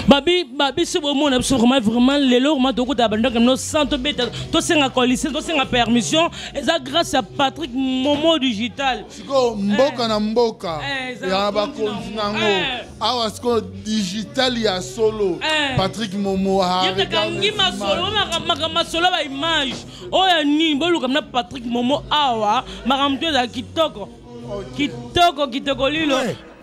Babi c'est bon vraiment les lots ma doko d'abandon comme nos santo beta to senga coalition to senga permission et ça grâce à Patrick Momo digital siko mboka na mboka ya ba kontinango awa siko digital ya solo Patrick Momo ha yete kangi masolo masolo ba image oya ni bolu comme na Patrick Momo awa makamto za kitoko lilo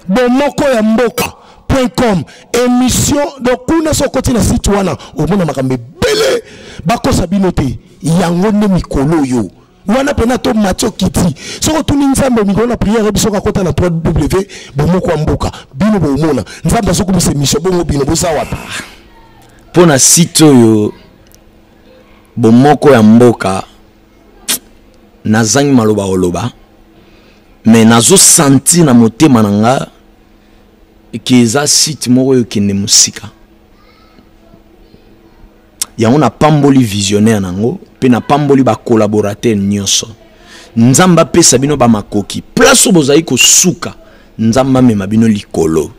bomoko ya mboka.com émission donc kuna so côté na site wana omona makambe belé bakosa binote yango ne mikolo yo wana pena to Mathieu Kiti soko tuni nzambe mikolo na prière biso ka kota na 3W bomoko ya mboka bino bomona nzambe soko bise émission bongo bino bosa wapa pona site yo bomoko ya mboka nazangi maloba oloba mais nazo senti na motema nanga keza site moko yo kende musika yango na pamboli visionnaire nango pe na pamboli ba collaborateur nyonso nzamba pesa bino ba makoki place bozai ko suka nzamba mema bino likolo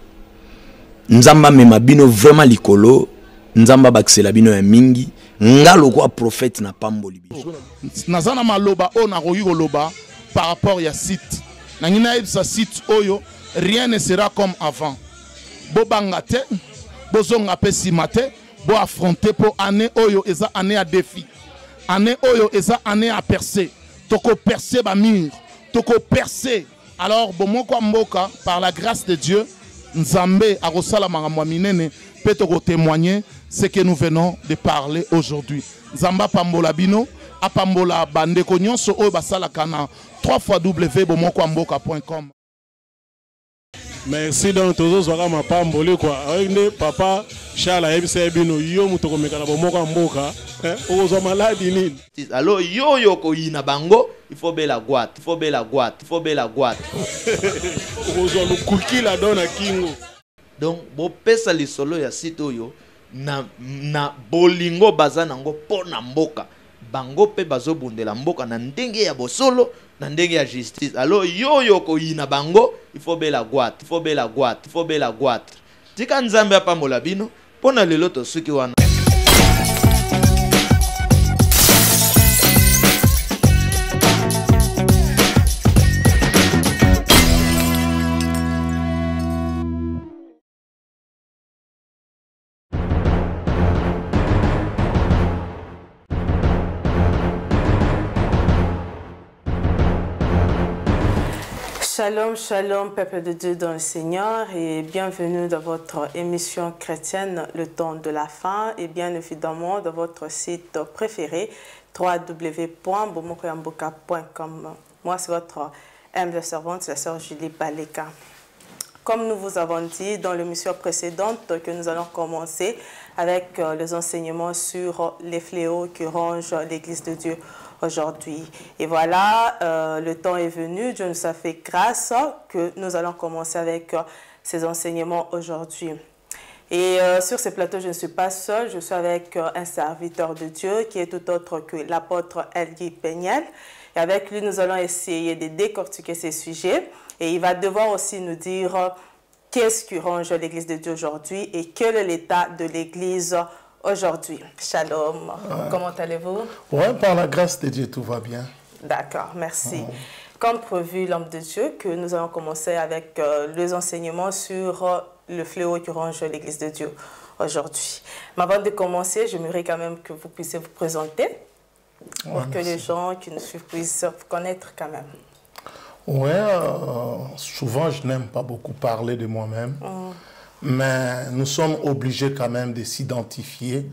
nzamba mema bino vraiment likolo nzamba baksela bino ya mingi ngalo kwa prophète na pamboli biso nazana maloba ona koyiko loba par rapport ya site nangina ebisa site oyo rien ne sera comme avant bobangate bozonga pesimate bo affronter pour année oyo eza année à défi année oyo eza année à percer toko percer ba mur toko percer alors bomoko mboka par la grâce de Dieu nzambe akosala makambo minene pe toko témoigner ce que nous venons de parler aujourd'hui nzamba pambola bino apambola bandeko nyonso oyo basala kana 3w.bomoko-mboka.com. Merci donc tous les ma pamboli quoi. Papa Charles a bino yo mutoko mekana bomoko mboka ozo maladi nini. Alors yo ko yina bango il faut bela guate, il faut bela guate. Ozo lukuki la dona kingo. Donc bo pesa lisolo ya site oyo na bolingo bazana ngo pona mboka. Bango pe bazo bundela mboka na ndenge ya bosolo na ndenge ya justice. Alors yo ko yina bango il faut bela guate. Tika nzambe apambola bino pona lelo to suki wana. Shalom, shalom, peuple de Dieu dans le Seigneur et bienvenue dans votre émission chrétienne, le temps de la fin et bien évidemment dans votre site préféré, www.bomokoyamboka.com. Moi, c'est votre humble servante, la sœur Julie Baleka. Comme nous vous avons dit dans l'émission précédente que nous allons commencer avec les enseignements sur les fléaux qui rongent l'Église de Dieu aujourd'hui. Et voilà, le temps est venu, Dieu nous a fait grâce que nous allons commencer avec ces enseignements aujourd'hui. Et sur ce plateau, je ne suis pas seule, je suis avec un serviteur de Dieu qui est tout autre que l'apôtre Elgui Peniel. Et avec lui, nous allons essayer de décortiquer ces sujets. Et il va devoir aussi nous dire qu'est-ce qui ronge l'Église de Dieu aujourd'hui et quel est l'état de l'Église aujourd'hui. Shalom. Comment allez-vous? Oui, par la grâce de Dieu, tout va bien. D'accord, merci. Comme prévu, l'homme de Dieu, que nous allons commencer avec les enseignements sur le fléau qui ronge l'Église de Dieu aujourd'hui. Mais avant de commencer, j'aimerais quand même que vous puissiez vous présenter pour que les gens qui nous suivent puissent vous connaître quand même. Oui, souvent je n'aime pas beaucoup parler de moi-même. Mais nous sommes obligés quand même de s'identifier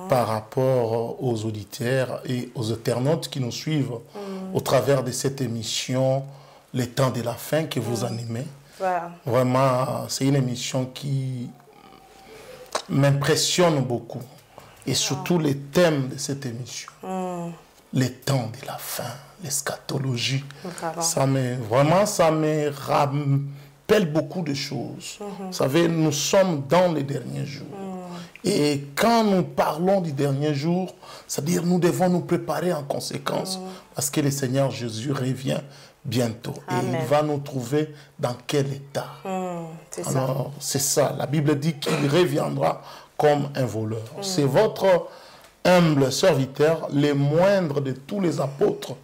par rapport aux auditeurs et aux internautes qui nous suivent au travers de cette émission, Les temps de la fin que vous animez. Voilà. Vraiment, c'est une émission qui m'impressionne beaucoup. Et surtout les thèmes de cette émission. Les temps de la fin, l'eschatologie. Ça me rappelle beaucoup de choses. Vous savez, nous sommes dans les derniers jours. Et quand nous parlons du dernier jour, c'est-à-dire nous devons nous préparer en conséquence parce que le Seigneur Jésus revient bientôt. Amen. Et il va nous trouver dans quel état. C'est ça. Alors, c'est ça. La Bible dit qu'il reviendra comme un voleur. C'est votre humble serviteur, les moindres de tous les apôtres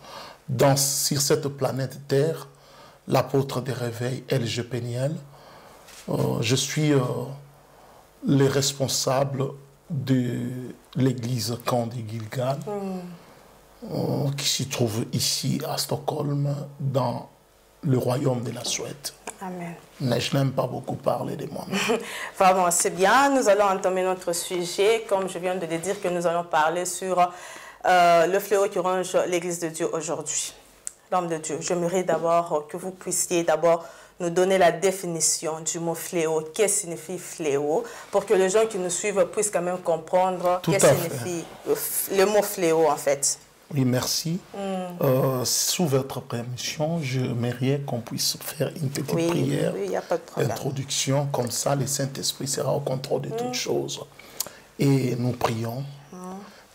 sur cette planète Terre, l'apôtre des réveils, L.G. Péniel. Je suis le responsable de l'église Camp de Gilgal, qui se trouve ici à Stockholm, dans le royaume de la Suède. Amen. Mais je n'aime pas beaucoup parler de moi. Vraiment, c'est bien. Nous allons entamer notre sujet. Comme je viens de le dire, que nous allons parler sur le fléau qui ronge l'église de Dieu aujourd'hui. L'homme de Dieu, j'aimerais d'abord que vous puissiez d'abord nous donner la définition du mot fléau. Qu'est-ce que signifie fléau? Pour que les gens qui nous suivent puissent quand même comprendre qu'est-ce que signifie le mot fléau en fait. Oui, merci. Sous votre permission, j'aimerais qu'on puisse faire une petite prière d'introduction. Comme ça, le Saint-Esprit sera au contrôle de toutes choses. Et nous prions.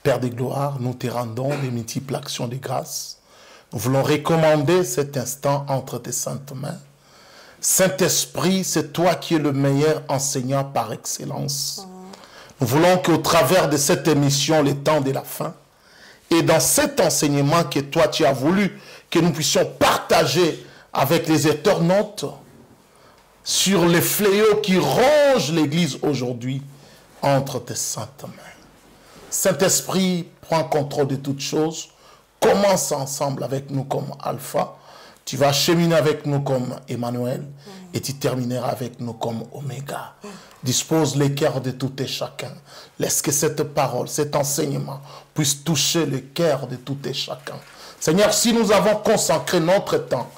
Père de gloire, nous te rendons les multiples actions de grâce. Nous voulons recommander cet instant entre tes saintes mains. Saint-Esprit, c'est toi qui es le meilleur enseignant par excellence. Nous voulons qu'au travers de cette émission, le temps de la fin, et dans cet enseignement que toi tu as voulu que nous puissions partager avec les internautes sur les fléaux qui rongent l'Église aujourd'hui entre tes saintes mains. Saint-Esprit, prends contrôle de toutes choses. Commence ensemble avec nous comme Alpha. Tu vas cheminer avec nous comme Emmanuel et tu termineras avec nous comme Oméga. Dispose les cœurs de tout et chacun. Laisse que cette parole, cet enseignement puisse toucher le cœur de tout et chacun. Seigneur, si nous avons consacré notre temps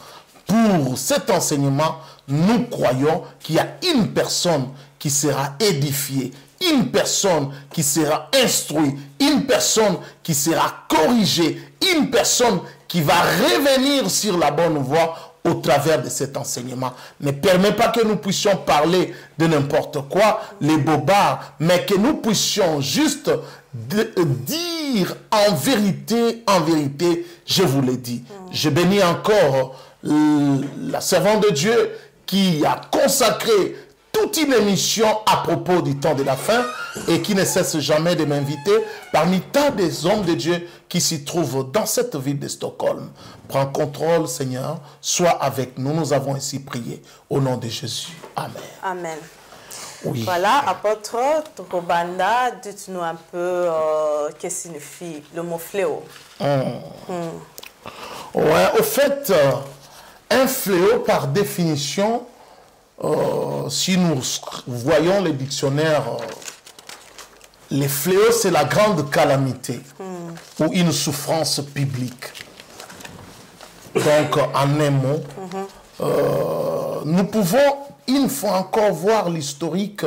pour cet enseignement, nous croyons qu'il y a une personne qui sera édifiée, une personne qui sera instruite, une personne qui sera corrigée, une personne qui va revenir sur la bonne voie au travers de cet enseignement. Ne permet pas que nous puissions parler de n'importe quoi, les bobards, mais que nous puissions juste dire en vérité, je vous l'ai dit. Je bénis encore la servante de Dieu qui a consacré toute une émission à propos du temps de la fin et qui ne cesse jamais de m'inviter parmi tant des hommes de Dieu qui s'y trouvent dans cette ville de Stockholm. Prends contrôle, Seigneur, sois avec nous. Nous avons ainsi prié au nom de Jésus. Amen. Amen. Oui. Voilà, apôtre Robanda, dites-nous un peu qu'est-ce que signifie le mot fléau. Ouais, au fait, un fléau par définition, si nous voyons les dictionnaires, les fléaux, c'est la grande calamité ou une souffrance publique. Donc, en un mot, nous pouvons une fois encore voir l'historique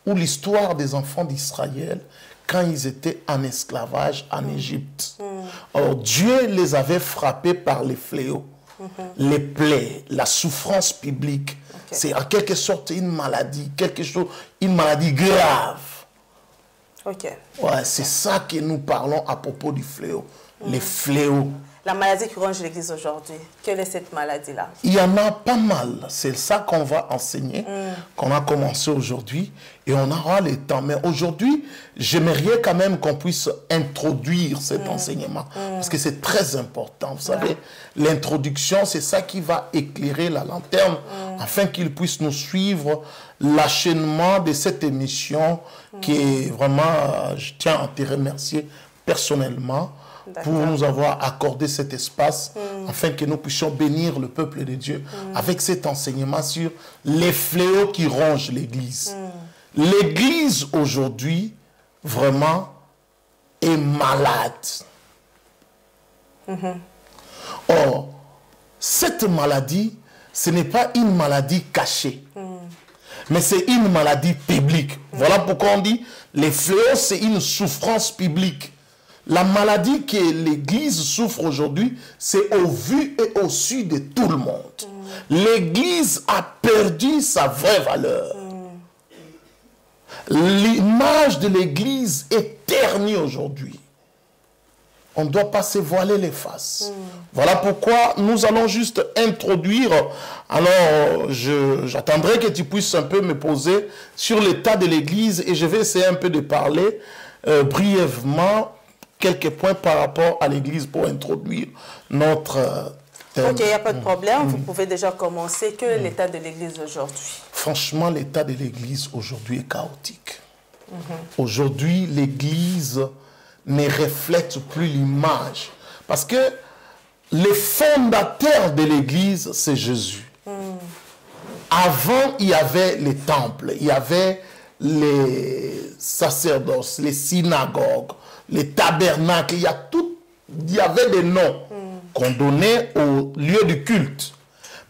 ou l'histoire des enfants d'Israël quand ils étaient en esclavage en Égypte. Alors, Dieu les avait frappés par les fléaux, les plaies, la souffrance publique. C'est en quelque sorte une maladie, une maladie grave. Ouais, c'est ça que nous parlons à propos du fléau. Les fléaux. La maladie qui ronge l'Église aujourd'hui, quelle est cette maladie-là? Il y en a pas mal. C'est ça qu'on va enseigner, qu'on a commencé aujourd'hui. Et on aura le temps. Mais aujourd'hui, j'aimerais quand même qu'on puisse introduire cet enseignement. Parce que c'est très important. Vous savez, l'introduction, c'est ça qui va éclairer la lanterne afin qu'ils puissent nous suivre l'enchaînement de cette émission qui est vraiment, je tiens à te remercier personnellement pour nous avoir accordé cet espace afin que nous puissions bénir le peuple de Dieu avec cet enseignement sur les fléaux qui rongent l'Église. L'Église aujourd'hui, vraiment, est malade. Or, cette maladie, ce n'est pas une maladie cachée, mais c'est une maladie publique. Voilà pourquoi on dit les fléaux, c'est une souffrance publique. La maladie que l'Église souffre aujourd'hui, c'est au vu et au su de tout le monde. L'Église a perdu sa vraie valeur. L'image de l'Église est ternie aujourd'hui. on ne doit pas se voiler les faces. Voilà pourquoi nous allons juste introduire. Alors, j'attendrai que tu puisses un peu me poser sur l'état de l'Église et je vais essayer un peu de parler brièvement quelques points par rapport à l'Église pour introduire notre thème. Ok, il n'y a pas de problème. Vous pouvez déjà commencer. Quel est l'état de l'Église aujourd'hui? Franchement, l'état de l'Église aujourd'hui est chaotique. Aujourd'hui, l'Église ne reflète plus l'image. Parce que le fondateur de l'Église, c'est Jésus. Avant, il y avait les temples, il y avait les sacerdoces, les synagogues, les tabernacles, il y avait des noms qu'on donnait au lieu du culte.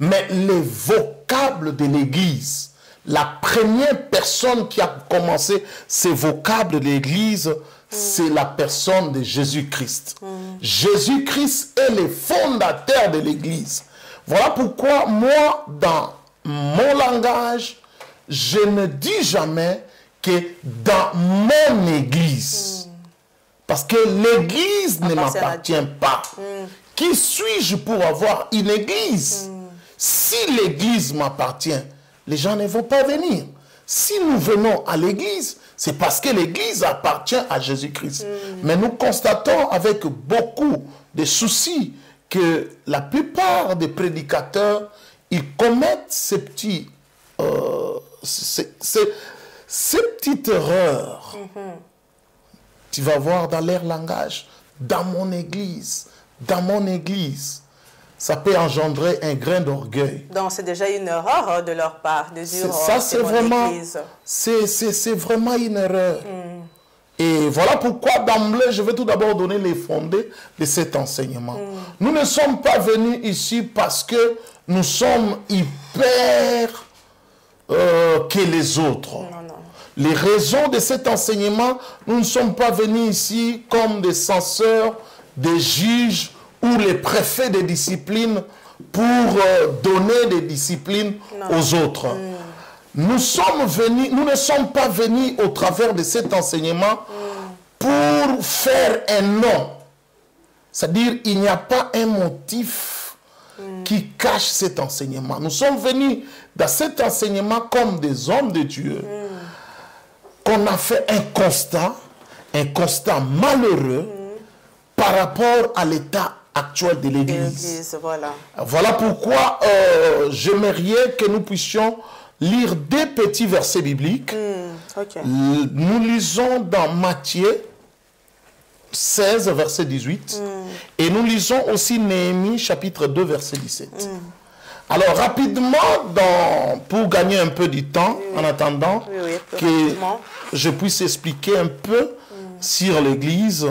Mais les vocables de l'Église, la première personne qui a commencé ces vocables de l'Église, c'est la personne de Jésus-Christ. Jésus-Christ est le fondateur de l'Église. Voilà pourquoi moi, dans mon langage, je ne dis jamais que dans mon Église. Parce que l'Église ne m'appartient pas. Qui suis-je pour avoir une Église? Si l'Église m'appartient, les gens ne vont pas venir. Si nous venons à l'Église, c'est parce que l'Église appartient à Jésus-Christ. Mais nous constatons avec beaucoup de soucis que la plupart des prédicateurs, ils commettent ces petites erreurs. Tu vas voir dans leur langage, dans mon Église, ça peut engendrer un grain d'orgueil. Donc c'est déjà une erreur de leur part de dire ça, c'est vraiment, une erreur. Et voilà pourquoi d'emblée, je vais tout d'abord donner les fondés de cet enseignement. Nous ne sommes pas venus ici parce que nous sommes hyper que les autres. Les raisons de cet enseignement, nous ne sommes pas venus ici comme des censeurs, des juges ou les préfets de discipline pour donner des disciplines aux autres. Nous ne sommes pas venus au travers de cet enseignement pour faire un nom. C'est-à-dire, il n'y a pas un motif qui cache cet enseignement. Nous sommes venus dans cet enseignement comme des hommes de Dieu, qu'on a fait un constat malheureux par rapport à l'état actuel de l'Église. Voilà pourquoi j'aimerais que nous puissions lire des petits versets bibliques. Nous lisons dans Matthieu 16, verset 18. Et nous lisons aussi Néhémie, chapitre 2, verset 17. Alors, rapidement, pour gagner un peu du temps, en attendant que je puisse expliquer un peu sur l'Église,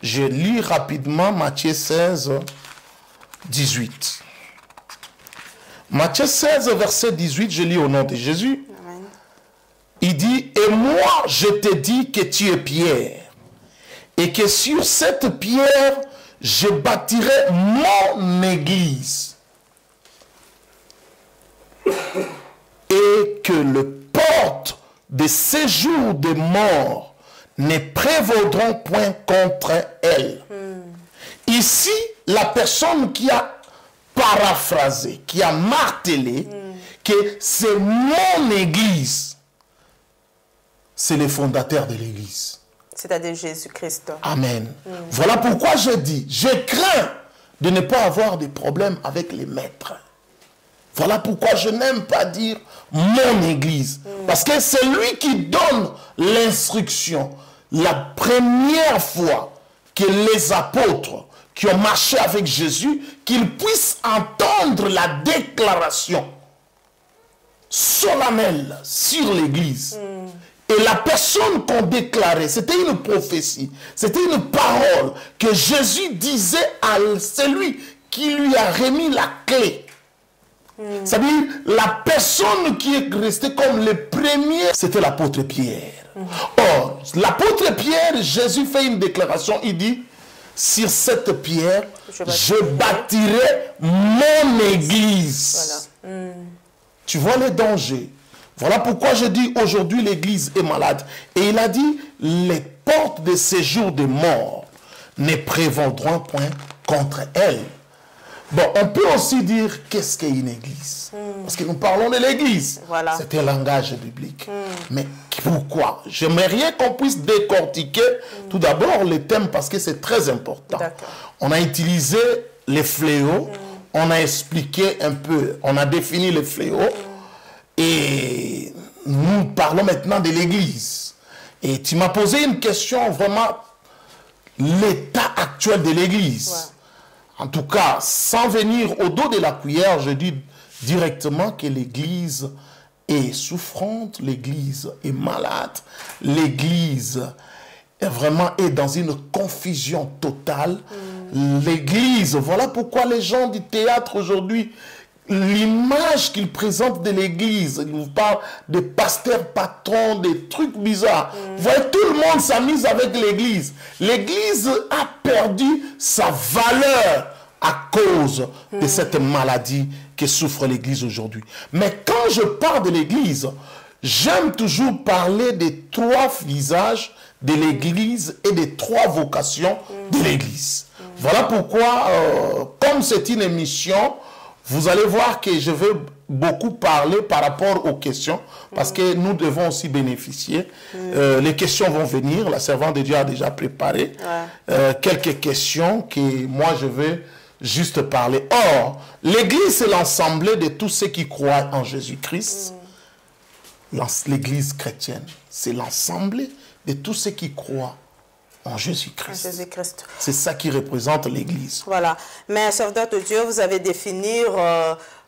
je lis rapidement Matthieu 16, 18. Matthieu 16, verset 18, je lis au nom de Jésus. Amen. Il dit, « Et moi, je te dis que tu es Pierre, et que sur cette pierre, je bâtirai mon Église, et que le porte de séjour des morts ne prévaudront point contre elle. » Ici, la personne qui a paraphrasé, qui a martelé que c'est mon Église, c'est le fondateur de l'Église. C'est-à-dire Jésus-Christ. Amen. Voilà pourquoi je dis, je crains de ne pas avoir de problème avec les maîtres. Voilà pourquoi je n'aime pas dire mon Église. Parce que c'est lui qui donne l'instruction. La première fois que les apôtres qui ont marché avec Jésus, qu'ils puissent entendre la déclaration solennelle sur l'Église. Et la personne qu'on déclarait, c'était une prophétie, c'était une parole que Jésus disait à celui qui lui a remis la clé. C'est-à-dire, la personne qui est restée comme le premier, c'était l'apôtre Pierre. Or, l'apôtre Pierre, Jésus fait une déclaration, il dit, sur cette pierre, je bâtirai mon Église. Voilà. Tu vois les dangers. Voilà pourquoi je dis aujourd'hui l'Église est malade. Et il a dit, les portes de séjour des morts ne prévaudront point contre elle. Bon, on peut aussi dire qu'est-ce qu'est une église. Parce que nous parlons de l'église. Voilà. C'est un langage biblique. Mais pourquoi? J'aimerais qu'on puisse décortiquer tout d'abord les thèmes parce que c'est très important. On a utilisé les fléaux, on a expliqué un peu, on a défini les fléaux et nous parlons maintenant de l'église. Et tu m'as posé une question vraiment, l'état actuel de l'église. En tout cas, sans venir au dos de la cuillère, je dis directement que l'église est souffrante, l'église est malade, l'église est dans une confusion totale. L'église, voilà pourquoi les gens du théâtre aujourd'hui, l'image qu'ils présentent de l'église, ils nous parlent des pasteurs patrons, des trucs bizarres. Vous voyez, tout le monde s'amuse avec l'église. L'église a perdu sa valeur à cause de cette maladie que souffre l'église aujourd'hui. Mais quand je parle de l'église, j'aime toujours parler des 3 visages de l'église et des 3 vocations de l'église. Voilà pourquoi, comme c'est une émission, vous allez voir que je vais beaucoup parler par rapport aux questions, parce que nous devons aussi bénéficier. Les questions vont venir, la servante de Dieu a déjà préparé quelques questions que moi je vais juste parler. Or, l'église c'est l'ensemble de tous ceux qui croient en Jésus-Christ. L'église chrétienne, c'est l'ensemble de tous ceux qui croient en Jésus-Christ. C'est ça qui représente l'église. Voilà. Mais, serviteur de Dieu, vous avez défini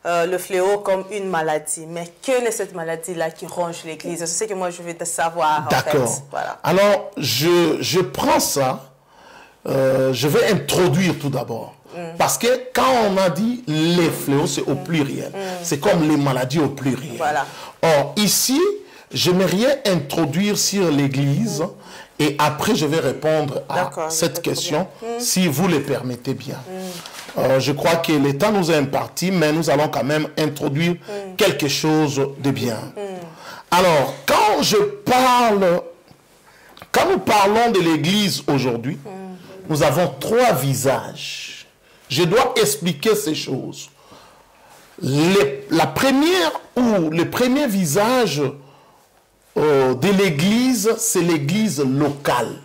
le fléau comme une maladie. Mais quelle est cette maladie-là qui ronge l'église? C'est ce que moi je veux te savoir. D'accord. En fait. Voilà. Alors, je prends ça, je vais introduire tout d'abord. Parce que quand on a dit les fléaux, c'est au pluriel. C'est comme les maladies au pluriel. Voilà. Or, ici, j'aimerais introduire sur l'église et après je vais répondre à cette question, si vous le permettez bien. Je crois que le temps nous est imparti, mais nous allons quand même introduire quelque chose de bien. Alors, quand nous parlons de l'église aujourd'hui, nous avons 3 visages. Je dois expliquer ces choses. La première ou le premier visage de l'église, c'est l'église locale.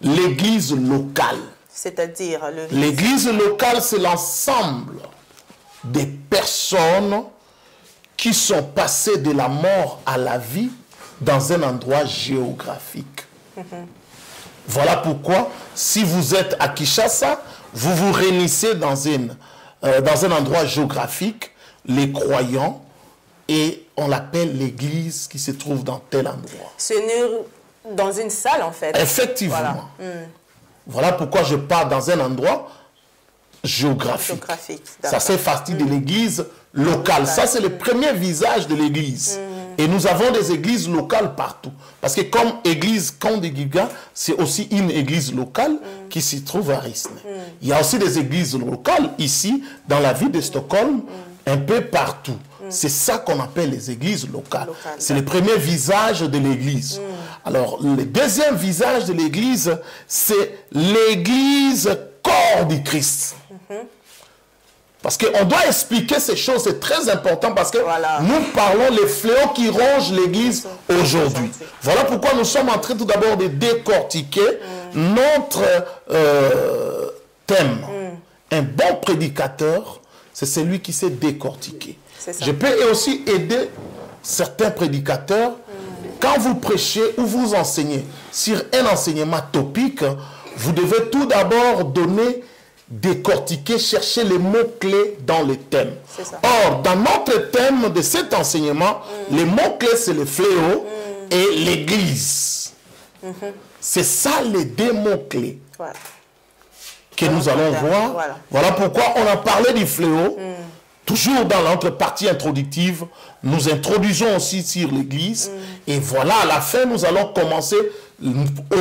L'église locale. C'est-à-dire l'église locale, c'est l'ensemble des personnes qui sont passées de la mort à la vie dans un endroit géographique. Voilà pourquoi, si vous êtes à Kinshasa, vous vous réunissez dans un endroit géographique, les croyants, et on l'appelle l'église qui se trouve dans tel endroit. C'est dans une salle, en fait. Effectivement. Voilà, voilà pourquoi je parle dans un endroit géographique. Ça fait partie de l'église locale. Ça, c'est le premier visage de l'église. Et nous avons des églises locales partout. Parce que comme église Kandegiga, c'est aussi une église locale qui se trouve à Rissne. Il y a aussi des églises locales ici, dans la ville de Stockholm, un peu partout. C'est ça qu'on appelle les églises locales. C'est le premier visage de l'église. Alors, le deuxième visage de l'église, c'est l'église corps du Christ. Parce qu'on doit expliquer ces choses, c'est très important parce que nous parlons les fléaux qui rongent l'église aujourd'hui. Voilà pourquoi nous sommes en train tout d'abord de décortiquer notre thème. Un bon prédicateur, c'est celui qui sait décortiquer. Je peux aussi aider certains prédicateurs. Quand vous prêchez ou vous enseignez sur un enseignement topique, vous devez tout d'abord donner, décortiquer, chercher les mots-clés dans le thème. Or, dans notre thème de cet enseignement, les mots-clés, c'est le fléau et l'église. C'est ça les 2 mots-clés que nous allons voir. Voilà pourquoi on a parlé du fléau. Toujours dans notre partie introductive, nous introduisons aussi sur l'église. Et voilà, à la fin, nous allons commencer.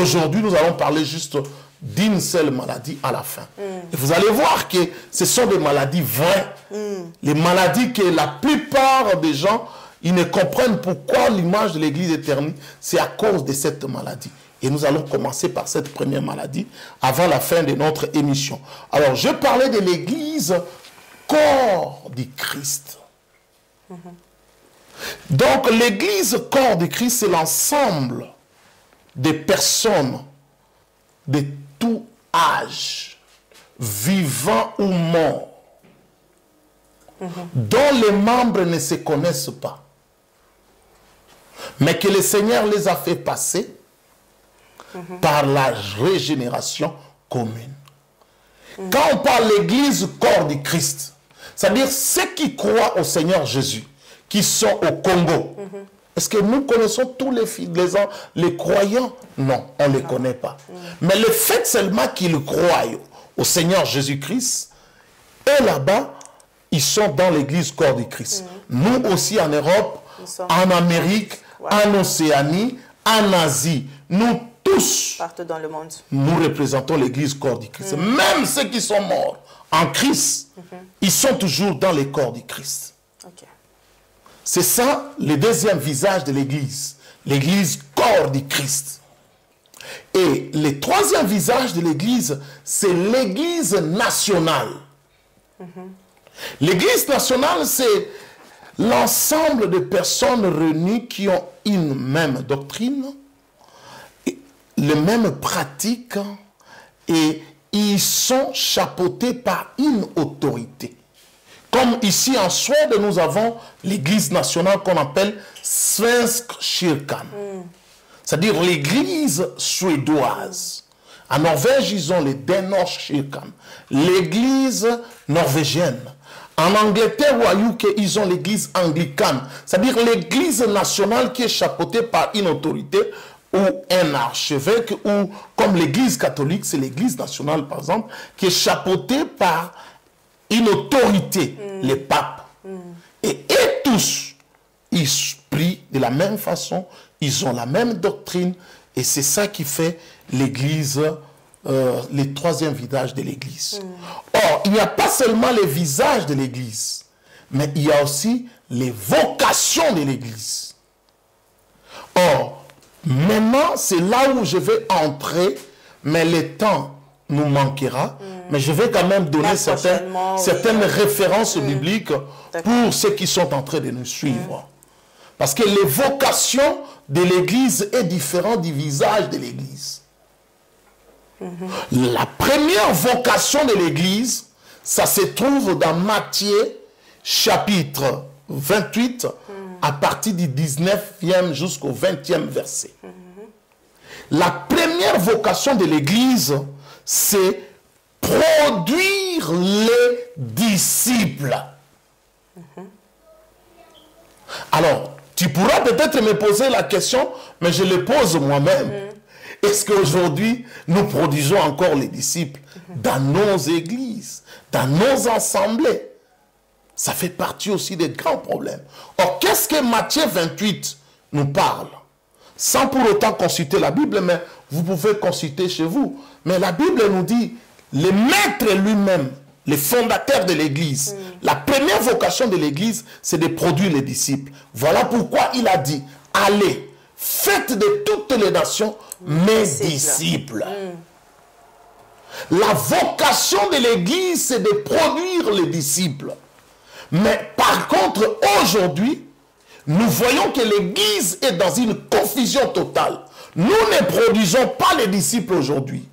Aujourd'hui, nous allons parler juste d'une seule maladie à la fin. Et vous allez voir que ce sont des maladies vraies. Les maladies que la plupart des gens, ils ne comprennent pourquoi l'image de l'église est ternie. C'est à cause de cette maladie. Et nous allons commencer par cette première maladie avant la fin de notre émission. Alors, je parlais de l'église corps du Christ. Donc, l'église corps du Christ, c'est l'ensemble des personnes de tout âge, vivants ou morts, dont les membres ne se connaissent pas, mais que le Seigneur les a fait passer par la régénération commune. Quand on parle de l'église corps du Christ, c'est-à-dire ceux qui croient au Seigneur Jésus, qui sont au Congo. Est-ce que nous connaissons tous les croyants? Non, on ne les connaît pas. Mais le fait seulement qu'ils croient au Seigneur Jésus-Christ, et là-bas, ils sont dans l'église corps du Christ. Nous aussi en Europe, en Amérique, en Océanie, en Asie, nous tous, partout dans le monde, nous représentons l'église corps du Christ. Même ceux qui sont morts en Christ, ils sont toujours dans les corps du Christ. Ok. C'est ça le deuxième visage de l'église. L'église corps du Christ. Et le troisième visage de l'église, c'est l'église nationale. L'église nationale, c'est l'ensemble de personnes réunies qui ont une même doctrine, les mêmes pratiques, et ils sont chapeautés par une autorité. Comme ici en Suède, nous avons l'église nationale qu'on appelle Svensk Kyrkan. C'est-à-dire l'église suédoise. En Norvège, ils ont les Danish Kyrkan, l'église norvégienne. En Angleterre ou à UK, ils ont l'église anglicane. C'est-à-dire l'église nationale qui est chapeautée par une autorité ou un archevêque, ou comme l'église catholique, c'est l'église nationale par exemple, qui est chapeautée par une autorité, les papes. Et tous, ils prient de la même façon, ils ont la même doctrine, et c'est ça qui fait l'église, le troisième visage de l'église. Or, il n'y a pas seulement les visages de l'église, mais il y a aussi les vocations de l'église. Or, maintenant, c'est là où je vais entrer, mais le temps nous manquera, mais je vais quand même donner certaines références bibliques pour ceux qui sont en train de nous suivre. Parce que les vocations de l'église est différente du visage de l'église. La première vocation de l'église, ça se trouve dans Matthieu chapitre 28, à partir du 19e jusqu'au 20e verset. La première vocation de l'église, c'est produire les disciples. Alors, tu pourras peut-être me poser la question, mais je le pose moi-même. Est-ce qu'aujourd'hui, nous produisons encore les disciples dans nos églises, dans nos assemblées? Ça fait partie aussi des grands problèmes. Or, qu'est-ce que Matthieu 28 nous parle? Sans pour autant consulter la Bible, mais vous pouvez consulter chez vous. Mais la Bible nous dit, le maître lui-même, le fondateur de l'église, la première vocation de l'église, c'est de produire les disciples. Voilà pourquoi il a dit, allez, faites de toutes les nations mes disciples. La vocation de l'église, c'est de produire les disciples. Mais par contre, aujourd'hui, nous voyons que l'église est dans une confusion totale. Nous ne produisons pas les disciples aujourd'hui.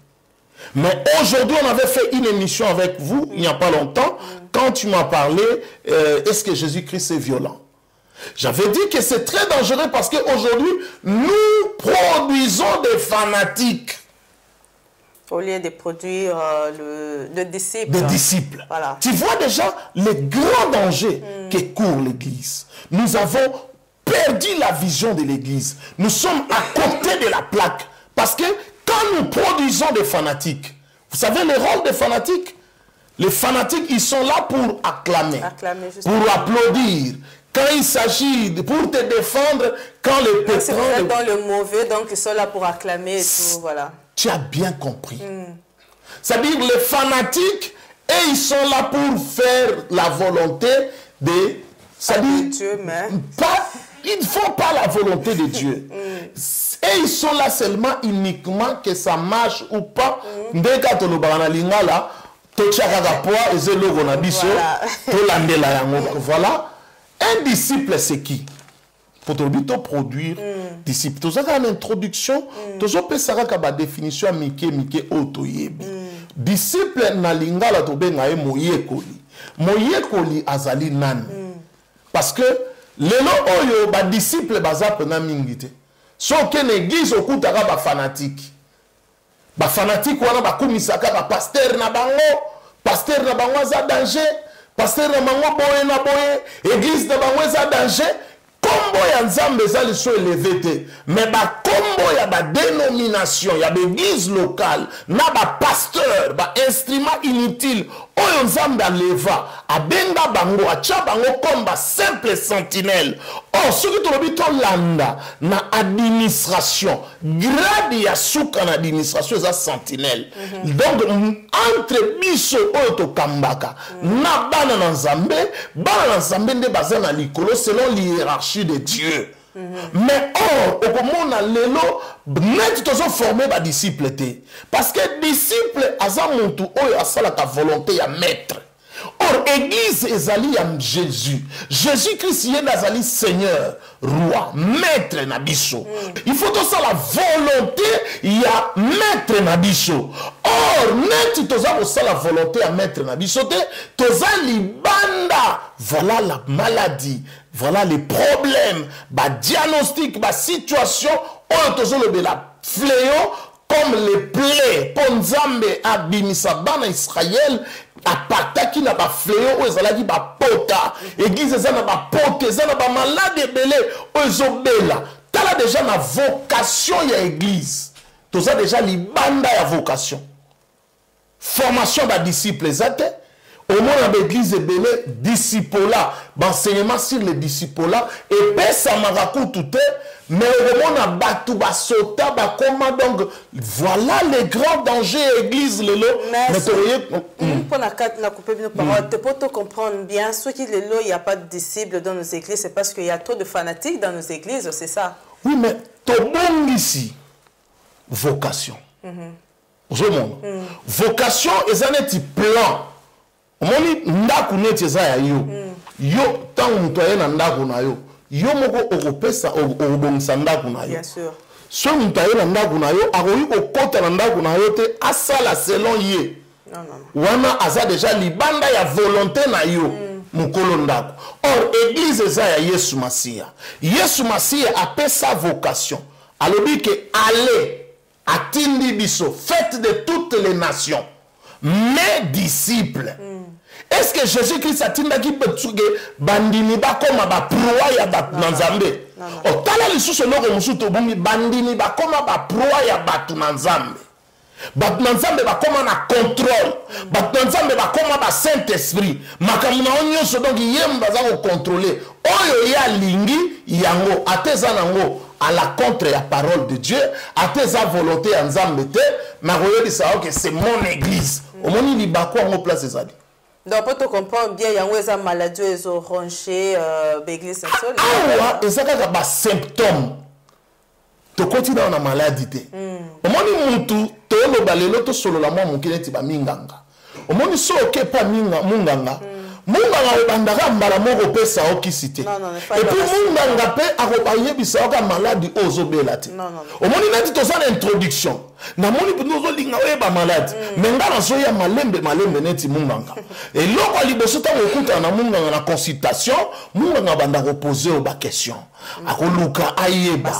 Mais aujourd'hui, on avait fait une émission avec vous, il n'y a pas longtemps, quand tu m'as parlé, est-ce que Jésus-Christ est violent? J'avais dit que c'est très dangereux parce qu'aujourd'hui, nous produisons des fanatiques. Au lieu de produire des disciples. Des disciples. Voilà. Tu vois déjà les grands dangers que court l'Église. Nous avons perdu la vision de l'Église. Nous sommes à côté de la plaque. Parce que quand nous produisons des fanatiques, vous savez le rôle des fanatiques? Les fanatiques, ils sont là pour acclamer pour applaudir. Quand il s'agit pour te défendre, quand les pétrins... Si vous êtes dans le mauvais, donc ils sont là pour acclamer et tout, voilà. Tu as bien compris. C'est-à-dire les fanatiques, et ils sont là pour faire la volonté de... C'est-à-dire, Dieu, mais... ils ne font pas la volonté de Dieu. Et Et ils sont là seulement uniquement que ça marche ou pas. Dès que tu as lingala, tu as poids et c'est le qu'on a dit voilà. Un disciple, c'est qui? Pour te produire disciple. Tu as une introduction, tu as une définition Mike Otoyebi. Disciple na lingala to benga e moyekoli. Moyekoli azali nani. Parce que lelo oyo ba disciple baza pena mingite. So ken église okutaka ba fanatique. Ba fanatique wana ba komisaka ba pasteur na bango za danger. Pasteur na bango boye na boye, église na bango za danger. Combo ya nzambe za liso élevé te, mais ba combo ya ba dénomination, ya ba église locale, na ba pasteur, ba instrument inutile, oyo nzambe aleva, abenga bango, acha bango comme ba simple sentinelle. Oh, ce qui te to landa na administration, grade ya souka na administration za sentinelle. Donc entre biso oyo to kambaka, na bana na nzambe nde baza na likolo selon l'hiérarchie de Dieu. Mais or, au moment lelo, net tozo former ba disciple te. Parce que disciple aza muntu oyo asala ta volonté ya maître. Or, église ezali ya Jésus. Jésus-Christ yé nazali Seigneur, roi, maître na biso. Il faut tout ça la volonté ya maître na biso. Or, net toza ça la volonté ya maître na biso te, toza libanda. Voilà la maladie, voilà les problèmes, ba diagnostic, ba situation, on toza le bela fléau comme les plaies. Ponzambe abimisa bana Israël. Apataki na ba fléau ezalaki ba pota église ezana ba pota ezana ba malade belé ezobela tala déjà na vocation ya église toza déjà libanda ya vocation formation ba disciples ezate au moins na église belé discipola enseignement sur les discipola et pesa marakutu te mais au moins na batu ba sota ba comment donc voilà les grands dangers église lelo mais pour la couper nos paroles pour comprendre bien ceux qui lelo il y a pas de disciples dans nos églises c'est parce qu'il y a trop de fanatiques dans nos églises c'est ça. Oui mais to bon ici vocation vocation est un petit plan omoni ndaku neti eza ya yo tant mutoye na ndaku na yo moko okopesa okobongisa ndaku na yo. Bien sûr. So mutoye na ndaku na yo akoyi kokota na ndaku na yo te asala selon ye. Non. Wana aza déjà libanda ya volonté na yo mukolo ndaku. Or église eza ya Yesu Masia. Yesu Masia apesa vocation. Alobi ke allez atindi biso faites de toutes les nations mes disciples. Est-ce que Jésus-Christ a tinda ki betsuge bandini ba koma ba proa ya bat nanzambe? O tala lisusu loko musuto bumi bandini ba koma ba proa ya bat nanzambe. Bat nanzambe ba koma na contrôle. Bat nanzambe ba koma ba Saint-Esprit. Makamuna onyoso donc yemba za ko contrôler. Oyo ya lingi yango ateza nango à la contre la parole de Dieu, ateza volonté ya nzambe te, na koyebi sa que c'est mon église. Omoni libako en place ezali. Donc, pour te comprendre bien, il y a une maladie, ils ont ronché, l'église. Ah, et ça, c'est un symptôme. Tu continues dans la maladie. Au moment où tu es balelo, tu es solo la mort, tu es minganga. Au moment où tu es pas minganga, munganga obandaka mbala moko pesa okisite. Et puis munganga pe akopaye bisa oka maladie ozobela te. Omoni nati toza na introduction. Na moni pinozo linga oyeba malade. Menga na soya malembe neti munganga. Et loko liboso ta okuta na munganga na consultation, munganga banda reposer o ba question. Akoluka ayeba.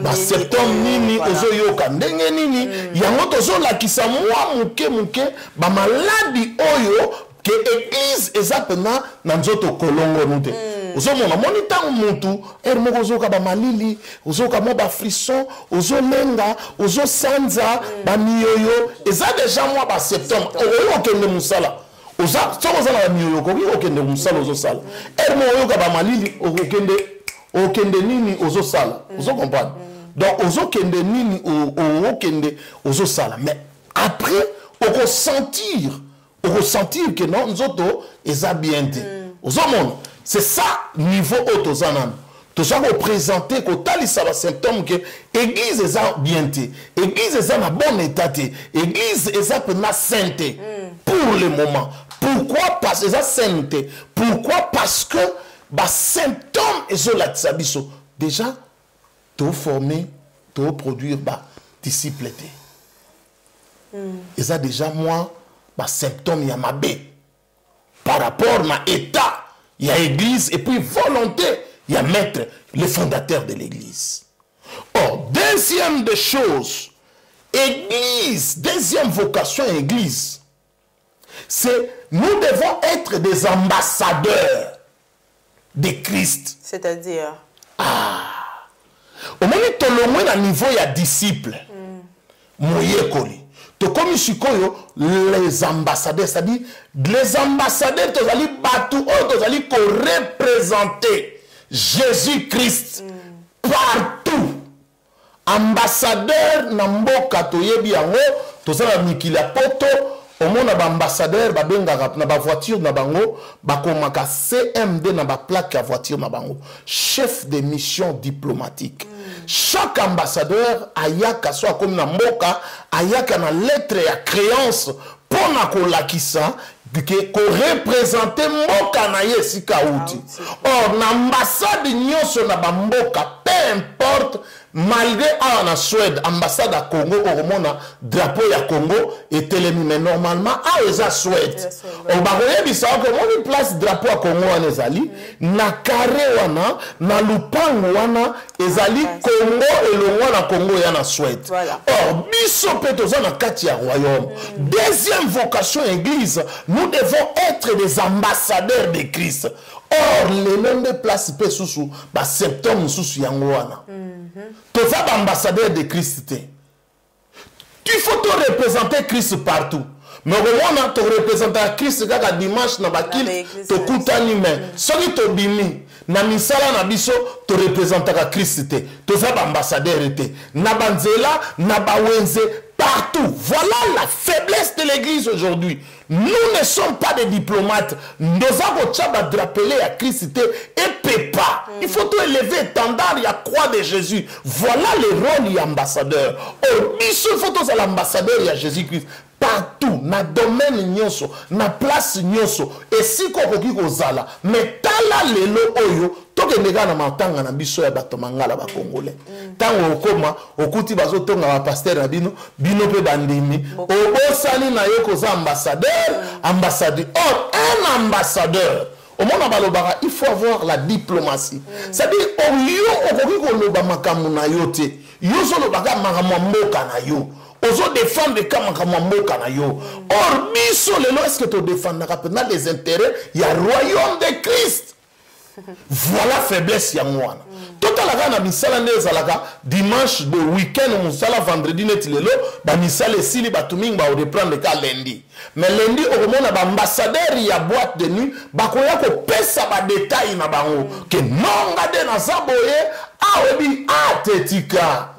Ba symptôme nini ozoyoka ndenge nini? Yango tozo lakisa mwa muke ba maladie oyo que église ezapena na nzoto kolongo nute. Ozomona monita mutu ermo ozoka ba malili, ozoka mo ba frisson, ozolenga, ozosanza ba miyoyo, eza déjà moi ba septembre. Oyo okende musala. Oza sokoza na miyoyo ko okende musala ozosala. Ermo oyoka ba malili, okende nini ozosala. Ozo comprendre. Donc ozokende nini okende ozosala. Mais après on ressentir que non, nous autres, ils ont bien dit. C'est ça, niveau autozanan. tout ça représenter que tel ça va symptôme que église est bien té, église est en bon état té, église est pas sainte pour le moment. Pourquoi parce que ça sainte? Pourquoi parce que bah symptômes et sur la tsabiso déjà tout former, tout produire bah disciple té. Et ça déjà moi bah symptôme y a ma bé par rapport à état, il y a église et puis volonté. Il y a maître, le fondateur de l'église. Or, deuxième des choses, église, deuxième vocation église, c'est nous devons être des ambassadeurs de Christ. C'est-à-dire? Au moment où on est à niveau, il y a disciples. Mouyekoli. To comme les ambassadeurs, c'est-à-dire les ambassadeurs, tu allez battre, tu allez représenter Jésus-Christ partout. Ambassadeur Namboka toyebi yango tozala mikila poto omona ba ambassadeur ba benga na ba voiture na bango ba komaka CMD na ba plaque ya voiture na bango chef de mission diplomatique. Chaque ambassadeur ayaka soit comme na mboka ayaka na lettre ya créance pour na kolakisa ko représenter mboka na ye sika uti. Or l'ambassade nyonso na bamboka peu importe malgré en Suède ambassade à Congo au mona drapeau ya Congo et telemi mais normalement a eza Suède. On ba koyebisa ko moni place drapeau à Congo wana ezali na carré wana na lupango wana ezali Congo elongwa na Congo ya na Suède. Or biso pe toza na kati ya royaume. Deuxième vocation église, nous devons être des ambassadeurs de Christ. Or, les mêmes places pe sous ba symptômes sous yango wana. Tu es ambassadeur de Christ. Tu faut te représenter Christ partout. Mais on a te représenter Christ kaka dimanche na bakil to kutani mais soki to bimi na misala na biso te représenter Christ te. Tu es ambassadeur te. Na banzela na bawenze partout. Voilà la faiblesse de l'église aujourd'hui. Nous ne sommes pas des diplomates. Nous avons drapelé à Christ et pépa. Il faut tout élever étendard, il y a croix de Jésus. Voilà le rôle de l'ambassadeur. Il faut tout l'ambassadeur, il y a Jésus-Christ. Partout, na domaine nyonso, na place nyonso, et si kokoki kozala, mais tala lelo oyo, toke nega na matanga na biso ya bato mangala ba congolais. Tango okoma, okuti bazo tonga ba pasteur na bino, bino pe bandimi, obosani na yo koza ambassadeur, ambassadeur. Or, un ambassadeur, au monde balobara, il faut avoir la diplomatie. C'est-à-dire, oyo okoki koloba makambo na yo te, yo solo baka makambo mboka na yo. Ozo défendre Kamakamamboka na yo. Or, biso lelo, est-ce que tu défends les intérêts? Il y a le royaume de Christ. Voilà faiblesse ya mwana. Total la na misala nezalaka dimanche de week-end musala vendredi net lelo ba misala sili batuming ba reprendre ka lundi. Mais lundi au moment ba ambassadeur ya boîte de nuit ba koya ko pesa ba détail na bango que non ngade na saboye awebi atetika.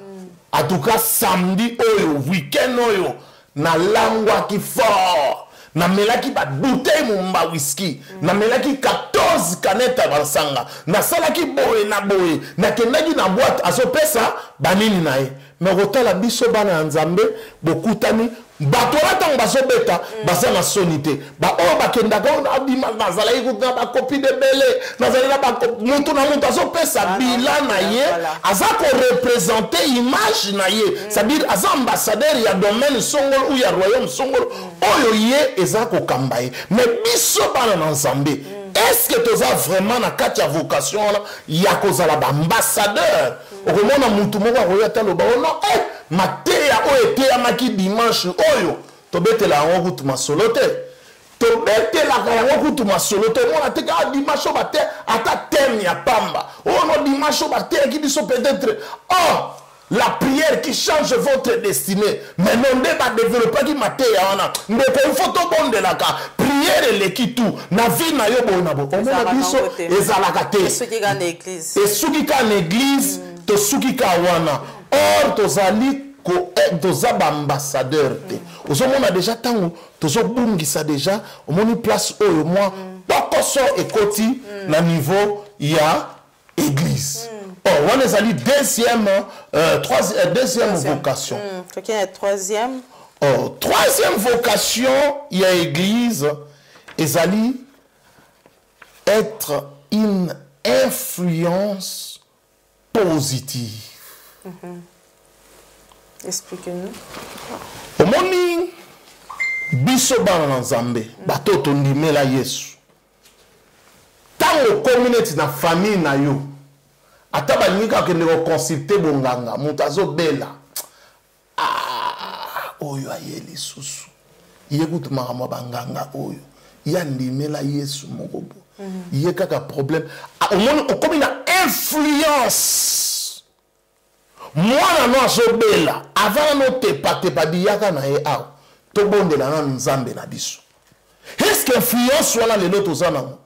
En tout cas, samedi, oyo, week-end, oyo, na langwa ki fort, na melaki ba bouteille mumba whisky, na melaki 14 canettes bansanga, na salaki boye, na kendaki na boîte, aso pesa, banini na ye. Mais rota la biso bana nzambe, bokutani, batola tang baso beta, basa na sonité. Ba o bakendaka na bima nazala ikuta ba copie de belé, nazala ba mutu na mutu aso pesa bilan na ye, aza ko représenter image na ye. C'est-à-dire aza ambassadeur ya domaine songol ou ya royaume songol, oyo ye eza ko kambaye. Mais biso bana na nzambe. Est-ce que tu as vraiment na kati ya vocation là, ya kozala ba ambassadeur? Okomona mutu moko akoyata loba non mateya oyo eteyamaki dimanche oyo tobetela yango kutu masolo te tobetelaka yango kutu masolo te mona te kaka dimanche oyo bate ata teme ya pamba oyo no dimanche oyo bateyaki biso peut-être la prière qui change votre destinée mais non nde badéveloppaki mateya wana ndeko ifo tobondelaka prière eleki tu na vie na yo boye na bo omona biso ezalaka te esuki ka na église tosuki ka wana or tozali ko tozaba ambassadeur te ozomona déjà tango tozobungisa déjà omoni place oyo moi pokoso ekoti na niveau ya église Oh, on est allé deuxième vocation. Quelqu'un est troisième. Oh, troisième vocation, il y a église, et allé être une influence positive. Expliquez-nous. Au morning, biso bana na Nzambe, batoto ndimela Yesu. Tango community na famille na yo, ata balinga kende ko consulter bonganga, mutu azobela. Oyo ayeli susu. Yekutu makamwa banganga oyo. Ya ndimela Yesu mokobo. Ye kaka problème. Omoni okomi na influence. Mwana no azobela, avant no tepa biyaka na ye aw. To bondela na Nzambe na biso. Est-ce que influence wana lelo tozana ngo?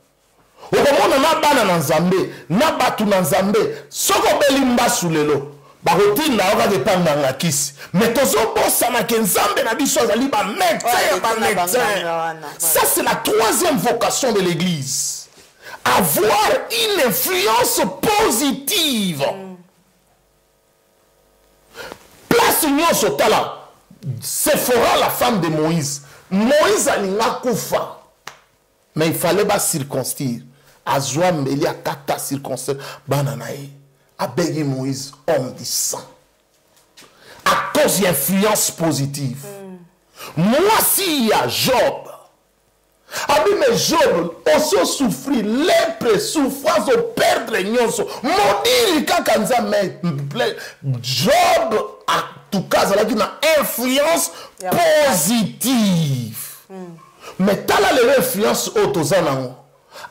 Okomona na bana na Nzambe, na batu na Nzambe, soko beli mbasu lelo. Barotinda oka de panganga kisi. Mais tozo bossa na ke Nzambe na biso azali ba médecin. Ça c'est la troisième vocation de l'église. Avoir une influence positive. Place nyonso tala. Sephora, la femme de Moïse. Moïse alinga kufa. Mais il fallait pas circoncis. Azwa mbeli akata circoncis. Bananae. Abegi Moïse, homme du sang. À cause d'influence positive. Moi, s'il y a Job. Abi mais Job, aussi souffrir, lèpre, souffrance, au perdre nyonso. Maudit kaka Nzambe. Job, en tout cas, ça a une influence positive. Mais t'as l'influence autozanango.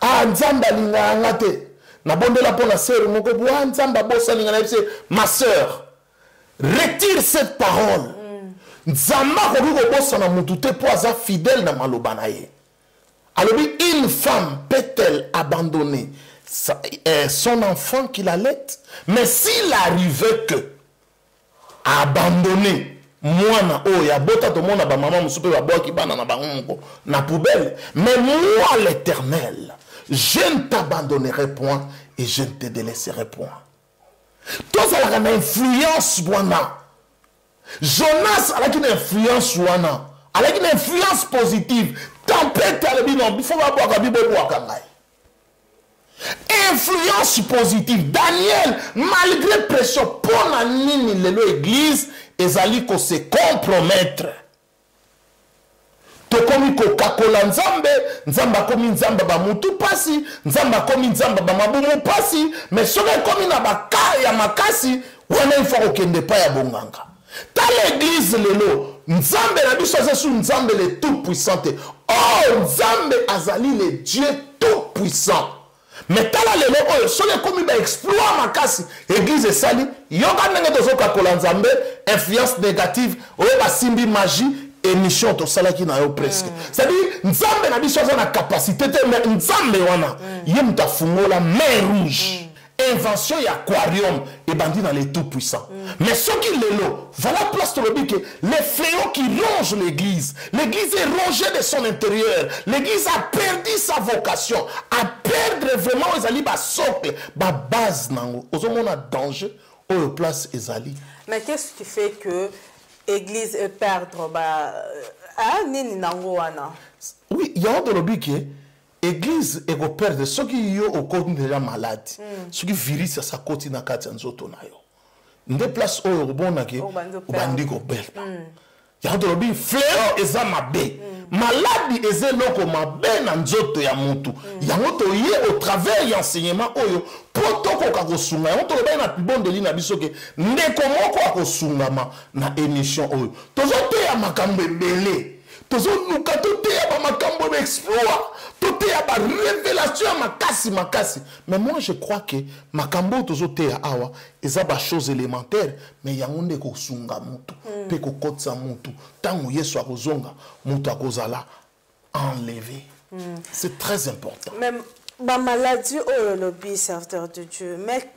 Ah, Nzambe alinga te. Na bondela pona sœur moko bwa Nzambe bossa linga na ma sœur. Retire cette parole. Nzamba ko bossa na mutu te po aza fidèle na maloba na ye. Alors une femme peut-elle abandonner son enfant qu'il allait? Mais s'il arrivait que abandonner mwana oya bota to mona ba maman musupe ba boki bana na bango na poubelle, mais moi l'Éternel, je ne t'abandonnerai point et je ne te délaisserai point. Toi ça a une influence wana. Jonas a une influence wana, a une influence positive. Tempête à l'ébino, il faut voir la Bible. Influence positive. Daniel, malgré pression, pour la nini l'église, ils allaient se compromettre. To komi Coca-Cola Nzambe, Nzamba komi Nzamba ba mutu pasi, Nzamba komi Nzamba ba mabumu pasi, mais soki komi na baka ya makasi, wana il faut okende pa ya bonganga. Ta l'église lelo, Nzambe na biso azasu Nzambe le tout puissant. Oh, Nzambe azali le Dieu tout puissant. Mais tala lelo oyo soki komi ba exploit makasi, église esali, yoka ndenge tozoka kola Nzambe, influence négative, oyo ba simbi magie, émission to salaki na yo presque. C'est-à-dire Nzambe na biso na capacité te mais Nzambe wana, yem ta fungola mer rouge. Invention et aquarium et bandit dans les tout puissants. Mais ce qui est là, voilà place de que les fléaux qui rongent l'église est rongée de son intérieur. L'église a perdu sa vocation, a perdre vraiment ezali ba socle, ba base nango. Ozomon a danger au place ezali. Mais qu'est-ce qui fait que l'église est perdre nini nango wana? Oui, il y a un de l'objet qui est église et go perdre ceux qui yo au côté déjà malade ceux qui virus ça côté na kati nzoto na yo nde place oyo obona ke obandi ko belpa ya ndo bi fléau eza mabe maladie eza loko mabe na nzoto ya mutu ya moto ye au travers y'enseignement oyo protoko ka kosunga ya moto ba na bondeli na biso ke ndeko moko akosungama na émission oyo tozote ya makambo ebele tozonuka tote ya ba makambo exploit tote ya ba révélation makasi. Mais moi je crois que makambo tozote ya awa eza ba chose élémentaire mais yango nde ko sunga mutu pe ko kotsa mutu tango Yesu akozonga mutu akozala enlevé. C'est très important. Même ma maladie oh le lobby serviteur de Dieu mais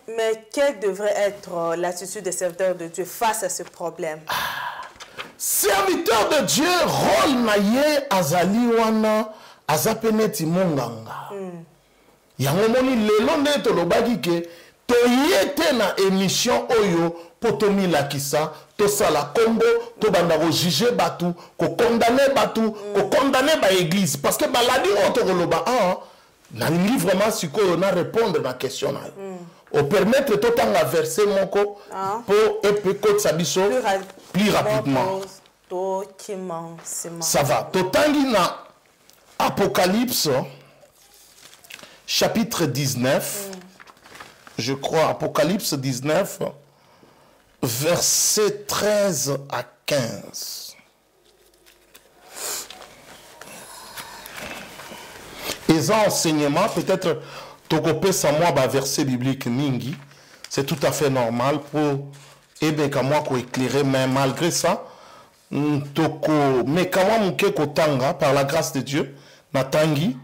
quelle devrait être l'attitude des serviteurs de Dieu face à ce problème? Serviteur de Dieu, rôle naye azali wana azapeneti monganga. Yango moni lelo nde tolobaki ke toyete na émission oyo potomi lakisa to sala kombo to banda ko juger batu ko condamner batu ko condamner ba église parce que baladi oto koloba na lingi vraiment sikoyo na répondre na question na au permettre to tanga verser moko pour epeko sabiso plus rapidement ça va to tangi na Apocalypse chapitre 19 je crois Apocalypse 19 versets 13 à 15. Et ça, enseignement, peut-être, tokopé sa moi, verset biblique mingi, c'est tout à fait normal pour, eh bien, qu'à moi, éclairer, mais malgré ça, toko, mais comment mouké kotanga, par la grâce de Dieu, natangi,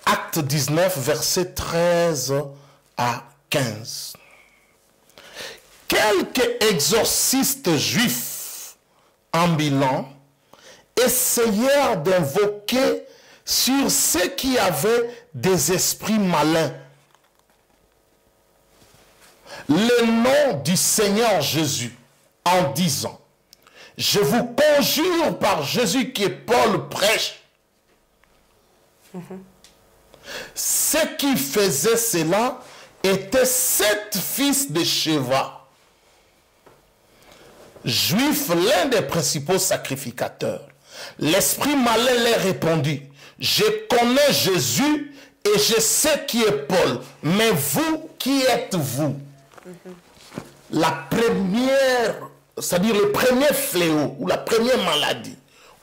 acte 19, verset 13 à 15. Quelques exorcistes juifs ambulants essayèrent d'invoquer sur ceux qui avaient des esprits malins le nom du Seigneur Jésus en disant: je vous conjure par Jésus que Paul prêche. Ceux qui faisaient cela étaient 7 fils de Sheva, juifs, l'un des principaux sacrificateurs. L'esprit malin leur répondit: je connais Jésus et je sais qui est Paul, mais vous, qui êtes-vous? La première, c'est-à-dire le premier fléau ou la première maladie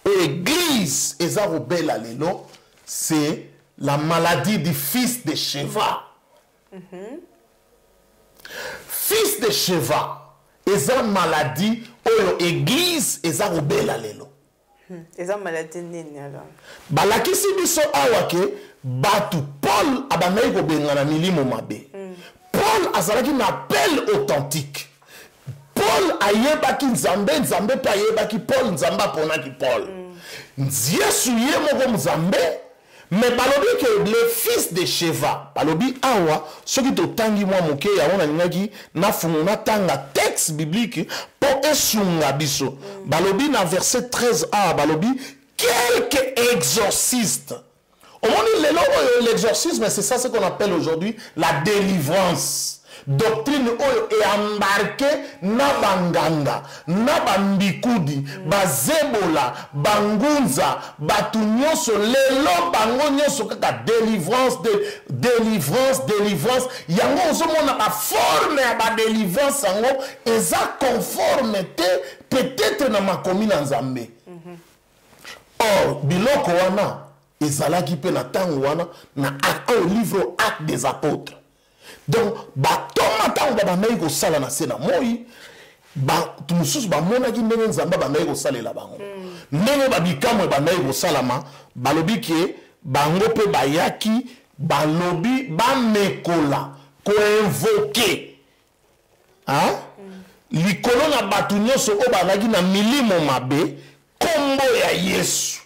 aux églises, c'est la maladie du fils de Sheva. Fils de Sheva, eza maladie oyo église eza robela lelo. Eza maladie nini alors? Balakisi biso awake batu Paul abanayi ko bengana milimo mabe. Paul azalaki na appel authentique. Paul ayebaki Nzambe, Nzambe pa ayebaki Paul, Nzamba ponaki Paul. Yesu ye moko Nzambe. Mais balobi que le fils de Sheva, balobi awa, ce qui te tangi moi moke ya wana ngaki na funguna tanga texte biblique pour esunga biso. Balobi na verset 13a, balobi quelques exorcistes. Au monde l'exorcisme, c'est ça ce qu'on appelle aujourd'hui la délivrance. Doctrine est embarquée na banganga, na bambikudi, bazebola, bangunza, batunyoso, lelo bangonyoso kaka délivrance, délivrance. Yango ozomona ba forme ya ba délivrance yango eza conformité peut-être na makomi na Nzambe. Or biloko wana ezalaki pe na tango wana na au livre Actes des Apôtres. Donc, batoma tango banayi ko sala na sena moi ba tumususu ba mona ki ndenge Nzamba banayi ko salela bango. Ndenge babikamo banayi ko salama balobi ke bango pe bayaki balobi ba mekola ko invoquer. Hein? Likolo na batu nyonso o banaki na milimo mabe kombo ya Yesu.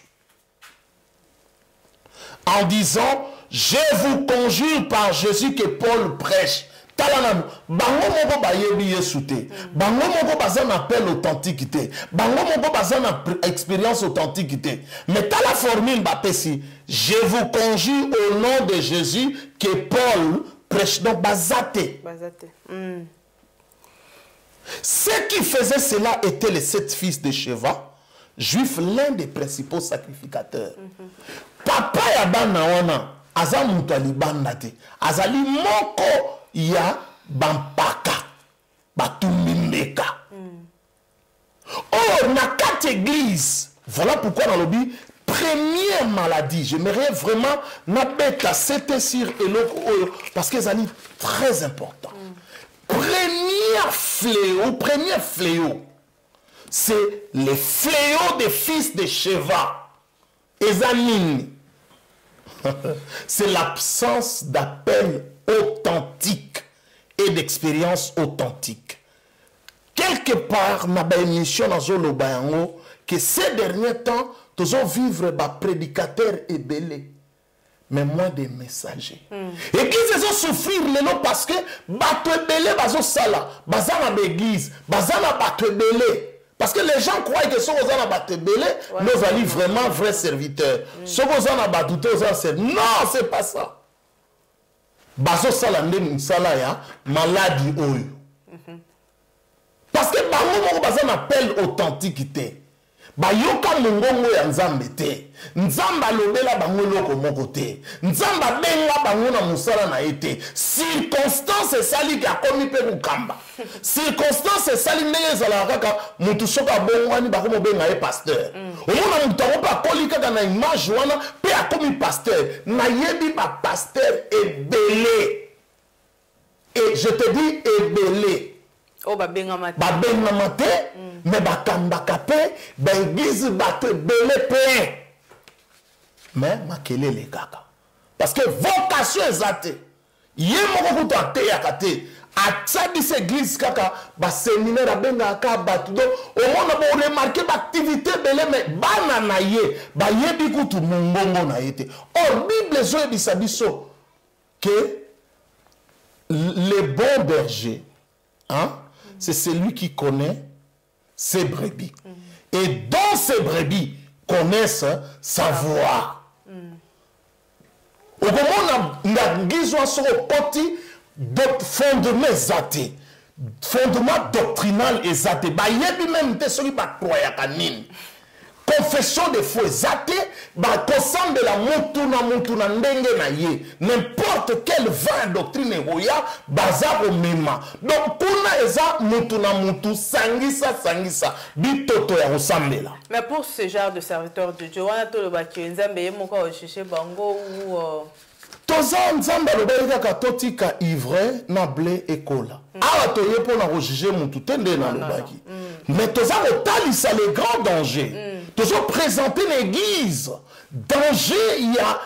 En disant: je vous conjure par Jésus que Paul prêche. Talanam, bango moko bayebi Yesu te. Bango moko bazan appel authenticité. Bango moko bazan expérience authenticité. Mais ta la formule bapesi: je vous conjure au nom de Jésus que Paul prêche. Donc bazate. Ceux qui faisaient cela étaient les 7 fils de Sheva, juifs, l'un des principaux sacrificateurs. Papa ya bana wana aza mutu alibanda te, azali moko ya bampaka batumbimeka. Or na 4 églises, voilà pourquoi dans le but première maladie, j'aimerais vraiment n'abeta c'était sur eloko parce que c'est très important. Premier fléau, c'est le fléau des fils de Sheva. Ezanini. C'est l'absence d'appel authentique et d'expérience authentique. Quelque part, ma émission dans que ces derniers temps, nous allons vivre des prédicateurs et belés. mais moins de messagers. Et qui se sont souffrir lelo parce que bato ebele bazo sala, bazana l'église, bazana bato ebele. Parce que les gens croient que ceux qui ont bato ebele, nous allons vraiment vrais serviteurs. Ceux qui ont battu non, c'est pas ça. Bazo sala ndeni sala ya maladie oyo. Parce que bango bazana appel authenticité. Bayoka mongongo ya nzambe te. Nzamba lobela bango loko moko te. Nzamba benga bango na musala na ete. Circonstance sali ki akomi pe kukamba. Circonstance sali ndenge ezala kaka mutu soka bongwani bakomo benga e pasteur. Omona mutu akopa akoli kaka na image wana pe akomi pasteur. Na yebi ba pasteur ebele. Et je te dis ebele. Oh, babenga mate. Babenga mate, mais bakambaka pe, église bato belé pe. Mais makele le kaka. Parce que vocation ezate. Yé moko kuta te yakate. Atsabi se église kaka, ba séminaire abenga ka bato do. Au monde bo remarquer ba activité belé mais bana na ye, ba yebi kutu mungongo na yete. Or Bible zo ebisa biso que les bons bergers, hein? C'est celui qui connaît ses brebis. Et dont ces brebis connaissent sa voix. Au moment où on a besoin de fondement zate, fondement doctrinal et zate, bah yebi même te celui ba croya kanine. Confession de foi zate, bah kosamba la mutuna ndenge na ye. N'importe quelle vain doctrine roya, bazar au mema. Donc kuna eza mutu sangisa bitoto ya ressemble là. Mais pour ce genre de serviteur de Dieu, on a tout le baki nzambe yemoko ochiche bango ou toza nzambe lobeleka katotika ivre na blé ekola. Awa toye pona rojiger mutu tende na lobaki. Mais toza otalisa les grands dangers. Toujours présenter l'église. Danger, il y a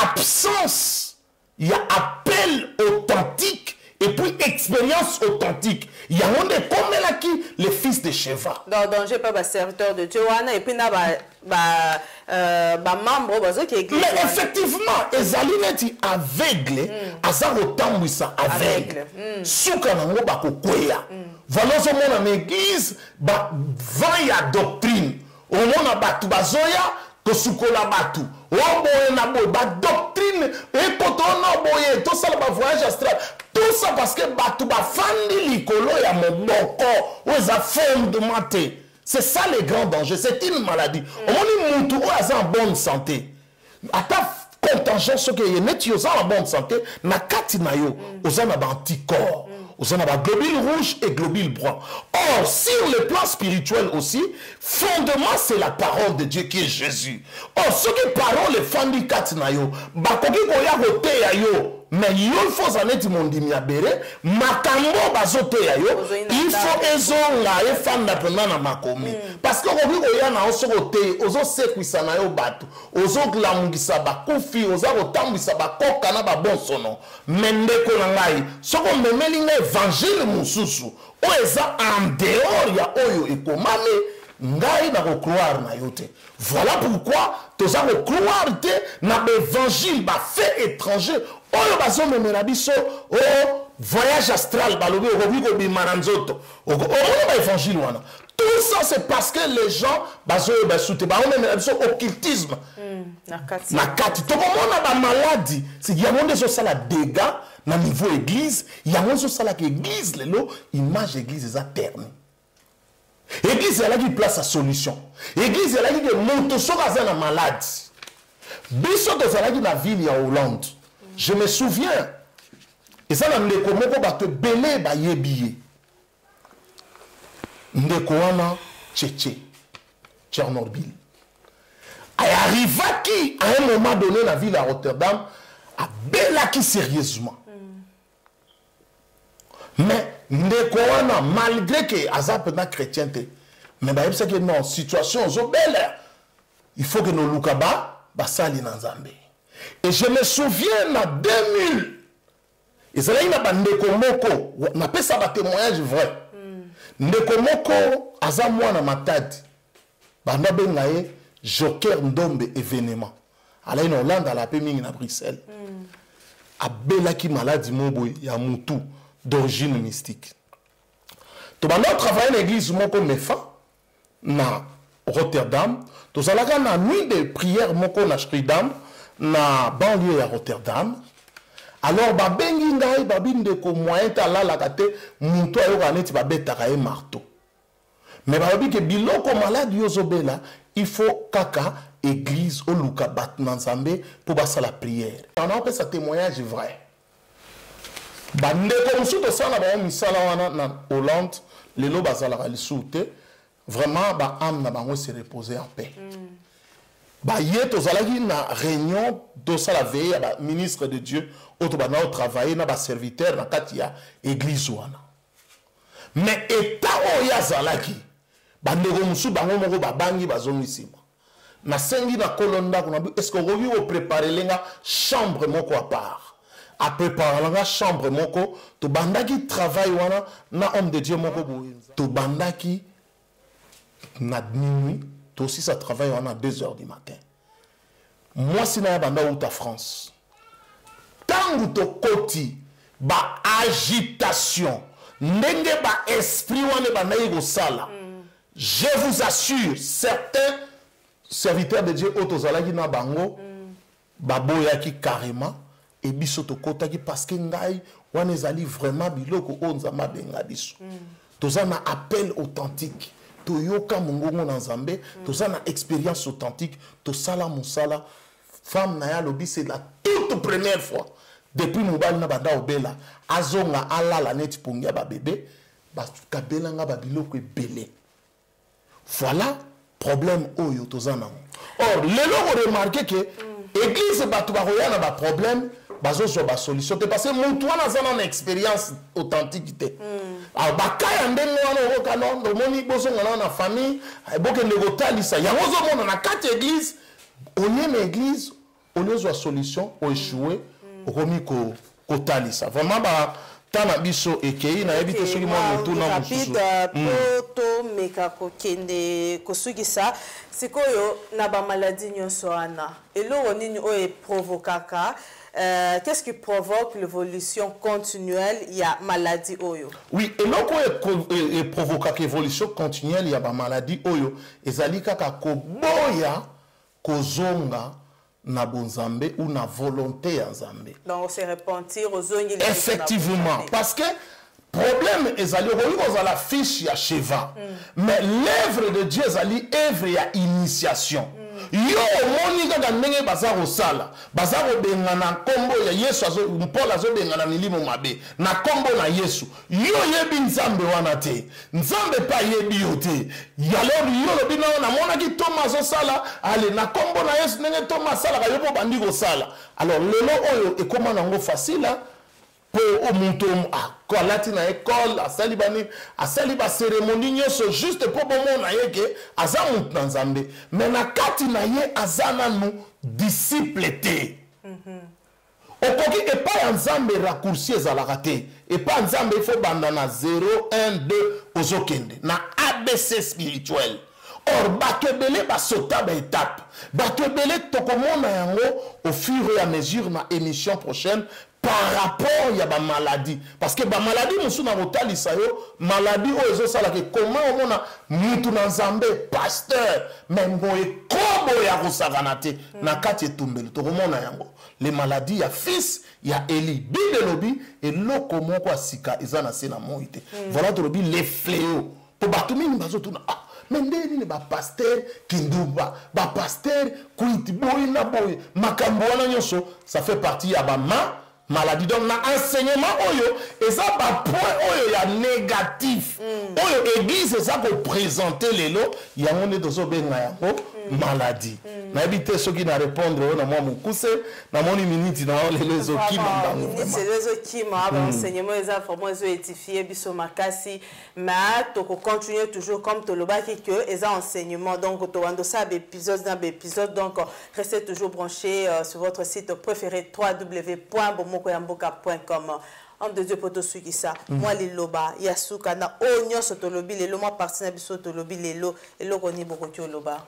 absence, il y a appel authentique et puis expérience authentique. Il y a un des comme là qui les fils de Sheva. Donc danger pas serviteur de Dieu et puis na membre qui église. Mais effectivement, Ezalineti aveugle, azar autant ça aveugle. Souka nango bakokoya. Voilà ce monde en église, ba vaya doctrine. Au monde a batu bazoya, to sukola batu. O boye na boye, ba doctrine, et kotono boye, tout ça ba voyage astral. Tout ça parce que batu ba fandi likolo ya moboko, ou za fondement te. C'est ça le grand danger, c'est une maladie. Au monde mutu o aza en bonne santé. Ata contingence ce que y net yo en bonne santé, na kati na yo, oza na ba anticorps. Vous avez globule rouge et globule brun. Or, sur le plan spirituel aussi, fondement, c'est la parole de Dieu qui est Jésus. Or, ce qui parole est fandi katinayo, bakoki koya rote yo, mais il faut en être mon dimiabere, makambo bazote yo, il faut ezonga e fanda pena na makomi. Parce que koki koya na oso rote, ozo sekwisa na yo batu, ozo glamungisa bakufi, ozo rotambisa bakoka na babon sono. Mendeko na ngai, soko memeli nga évangile mususu, o eza en dehors ya oyo ekomame, ngai na croire na yote. Voilà pourquoi toza ko croire te na évangile ba fait étranger. Oyo bazo memela biso o voyage astral balobi okobi ko bimana nzoto. O ba évangile wana. Tout ça c'est parce que les gens bazo ba soute ba on memela biso occultisme. Na kati to komona ba maladie, c'est ya monde so sala dégâts na niveau église, ya monde so sala que église lelo image église eza terme. Église elle a qui place à solution. Église elle a dit que monto soka za na malade. Biso de ça la ville ya Hollande. Je me souviens. Et ça na ndeko moko ba te belé ba yebiye. Ndeko wana Tchétché. Tchernobyl. Elle arriva qui à un moment donné la ville à Rotterdam a belaki sérieusement. Mais ndeko wana malgré que azap na chrétienté mais ba yebisa que non situation zo belle il faut que nous lukaba basali na nzambe. Et je me souviens en 2000 et ça là ina ba ndeko moko na pesa ba témoignage vrai. Ndeko moko aza mwana matadi banda benga ye Joker Ndombe événement ala en Hollande ala pe mingi na Bruxelles abelaki maladie mobo ya mutu d'origine mystique to bando travailler na église moko mefa na Rotterdam to zalaka na nuit de prière moko na Schiedam na banlieue ya Rotterdam. Alors babengi ngai babinde ko moyen talalaka te mutu ayoka neti babetaka ye marteau mais babi ke biloko malade yozobela il faut kaka église oluka bat na Nzambe pour basa la prière. On a fait ce témoignage vrai. Bandeko musuto sala ba misala wana na Hollande lelo bazala lisuté vraiment ba âme na bango se reposer en paix. Ba yeto zalaki na réunion de sala veille ba ministre de Dieu auto ba na travailler na ba serviteur na katia église wana. Mais état o ya zalaki bandeko musu bango moko ba bangi bazomisima. Na sengi na kolonda kuna est-ce que vous vous préparer lenga chambre moko à part à préparer lenga chambre moko to bandaki travail wana na homme de Dieu moko to bandaki na minuit to aussi ça travaille wana à 2h du matin. Moi si na banda ou ta France tangu to koti ba agitation ndenge ba esprit wana banda yiko sala je vous assure certains serviteur de Dieu otozalaki na bango baboyaki carrément et biso tokotaki parce que ngai wana ezali vraiment biloko o Nzambe abenga biso toza na appel authentique toyoka mongongo na Nzambe toza na expérience authentique tosala mosala femme na ya lobi c'est la toute première fois depuis mobali na banda obela azonga alala neti pongia ba bébé bakabela nga ba biloko ebele voilà problème oyo tozana. Or lelo ko remarquer que église batu ba roya na ba problème bazo so ba solution te parce que mutu wana zana na expérience authentique. Ah ba kaya ndenge wana ko kalondo moni boso ngana na famille boke nego talisa yango zo mona na quatre église onye na église onye zo solution o échouer okomi ko talisa vraiment ba tana biso ekei na ebite soki mwa mutu na mususu to meka kokende kosukisa sikoyo na ba maladie nyonso wana eloko nini oyo provokaka qu'est-ce qui provoque l'évolution continuelle ya maladie oyo? Oui, eloko e provokaka évolution continuelle ya ba maladie oyo ezali kaka koboya kozonga na bonzambe ou na volonté ya Nzambe. Donc on se repentir aux ongi. Effectivement, parce que problème ezali ko la fiche ya Sheva. Mais l'œuvre de Dieu ezali œuvre ya initiation. Yo moni kaka ndenge bazaro sala, bazaro bengana kombo ya Yesu azo Paul azo bengana milimo mabe na kombo na Yesu. Yo yebi Nzambe wana te. Nzambe pa yebi yo te. Alors yo lobi na mona ki Thomas azo sala, ale na kombo na Yesu ndenge Thomas sala ka yo po bandi ko sala. Alors lelo oyo e comment nango facile pour omuntu kwa latina école asali ba cérémonie nyonso juste pour bomona yeke azamu na Nzambe mais na kati na ye azana nu disciple te okoki epa ya Nzambe raccourci ezalaka te epa Nzambe il faut banda na 0 1 2 ozokende na ABC spirituel. Or bato ebele basota ba étape bato ebele tokomona yango au fur et à mesure na émission prochaine par rapport ya ba maladie parce que ba maladie musu na kotalisa yo maladie o ezo sala ke comment omona mutu na Nzambe pasteur même boye kobo ya kosakana te na kati etumbeli tokomona yango les maladies ya fils ya Eli Bible lobi eloko moko asika eza na se na moi te voilà tolobi les fléaux po bato mingi bazotuna mais ndeni ba pasteur kinduba ba pasteur kuiti boy na boy makambo wana nyonso ça fait partie ya ba maladie. Donc na enseignement oyo eza ba point oyo ya négatif oyo église eza ko présenter lelo yango ne dozo benga yango maladie. Na ebite soki na répondre na moi mukuse na moni minute na lelo ezokima bango c'est les okima ba enseignement eza vraiment zo édifier biso makasi mais to ko continuer toujours comme to lobaki que eza enseignement donc to wando sa épisode dans épisode donc restez toujours branchés sur votre site préféré www.bomokoyamboka.com. En de Dieu poto sukisa moi liloba yasuka na onyo sotolobi lelo moi parti na biso tolobi lelo eloko ni boko ti oloba.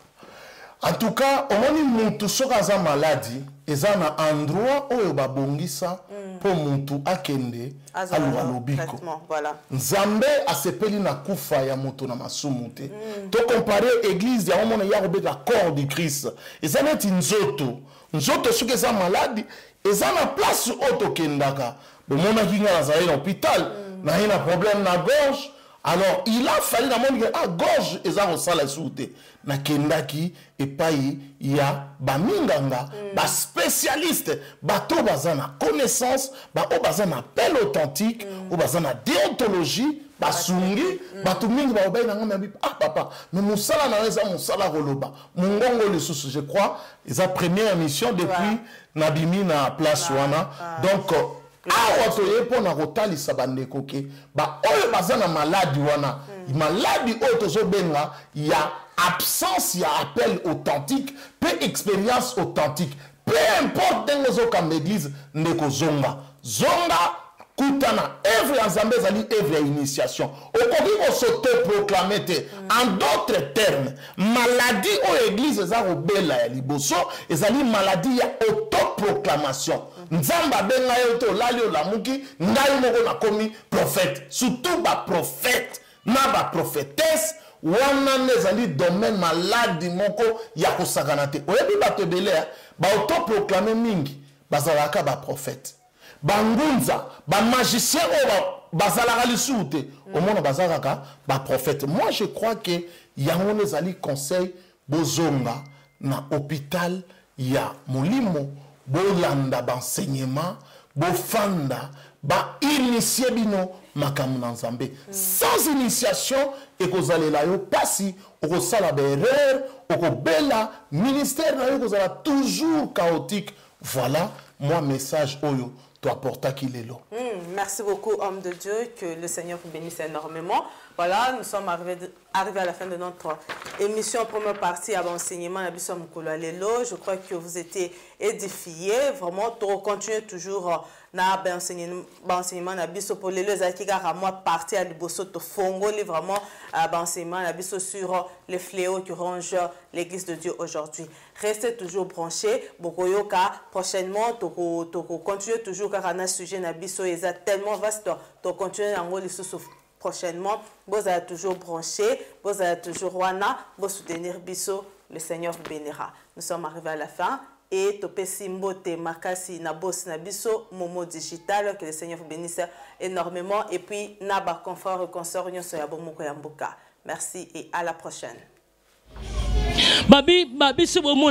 En tout cas, on dit muntu soka za maladie, eza na endroit oyo babongisa po muntu akende aluka lobiko. Voilà. Nzambe asepeli na kufa ya mutu na masumu te. To comparer église ya omona ya robeka corps du Christ. Eza neti nzoto. Nzoto soki eza maladi, eza na place oto kendaka. Bomona kinga na zaye na hôpital, na hina problème na gorge. Alors, il a fallu na monde que gorge eza kosala soute. Na kendaki epai ya baminganga, ba spécialiste, bato baza na connaissance, ba o baza na appel authentique, o baza na déontologie, basungi, bato mingi ba obay na ngam ah papa, mais musala na eza musala koloba. Mungongo lisusu, je crois, eza première émission depuis nabimi na place wana. Donc awa toye pona kotalisa bandeko ke ba oyo baza na maladi wana maladi oyo tozobenga ya absence ya appel authentique pe expérience authentique peu importe ndenge ozokamba église ndeko zonga kutana œuvre ya Nzambe ezali œuvre ya initiation okoki kosotoproclame te en d'autres termes maladie oyo église eza kobela ya liboso ezali maladie ya autoproclamation Nzambe abenga yo te olali olamuki ngai moko nakomi prophète surtout ba prophète na ba prophétesse wana nezali domaine maladie moko ya kosakana te oyebi bato ebele ba autoproclame mingi bazalaka ba prophète bangunza ba magicien o bazalaka lisusu te omona bazalaka ba prophète. Moi je crois que yango nezali conseil bozonga na hôpital ya molimo bolanda banseignement bofanda ba initier bino makambo na Nzambe sans initiation ekozalela yo pasi okosala ba erreur okobela ministère na yo kozala toujours chaotique. Voilà moi message oyo to apporta qu'il est là. Merci beaucoup homme de Dieu, que le Seigneur vous bénisse énormément. Voilà, nous sommes arrivés à la fin de notre émission, première partie à l'enseignement. Je crois que vous étiez édifiés. Vraiment, tu continues toujours na enseignement na biso pour les qui à moi partie à liboso to fongoli vraiment enseignement na biso sur les fléaux qui rongent l'église de Dieu aujourd'hui. Restez toujours branchés. Bokoyoka prochainement to continuer toujours car on a sujet na biso est tellement vaste to continuer en ngoli prochainement. Vous allez toujours branché, vous allez toujours wana, vous soutenir biso, le Seigneur vous bénira. Nous sommes arrivés à la fin. Et topé simbote makasi na boss na biso Momo Digital, que le Seigneur vous bénisse énormément. Et puis naba confort consort nyonso ya bomoko ya mboka. Merci et à la prochaine. Babi c'est vraiment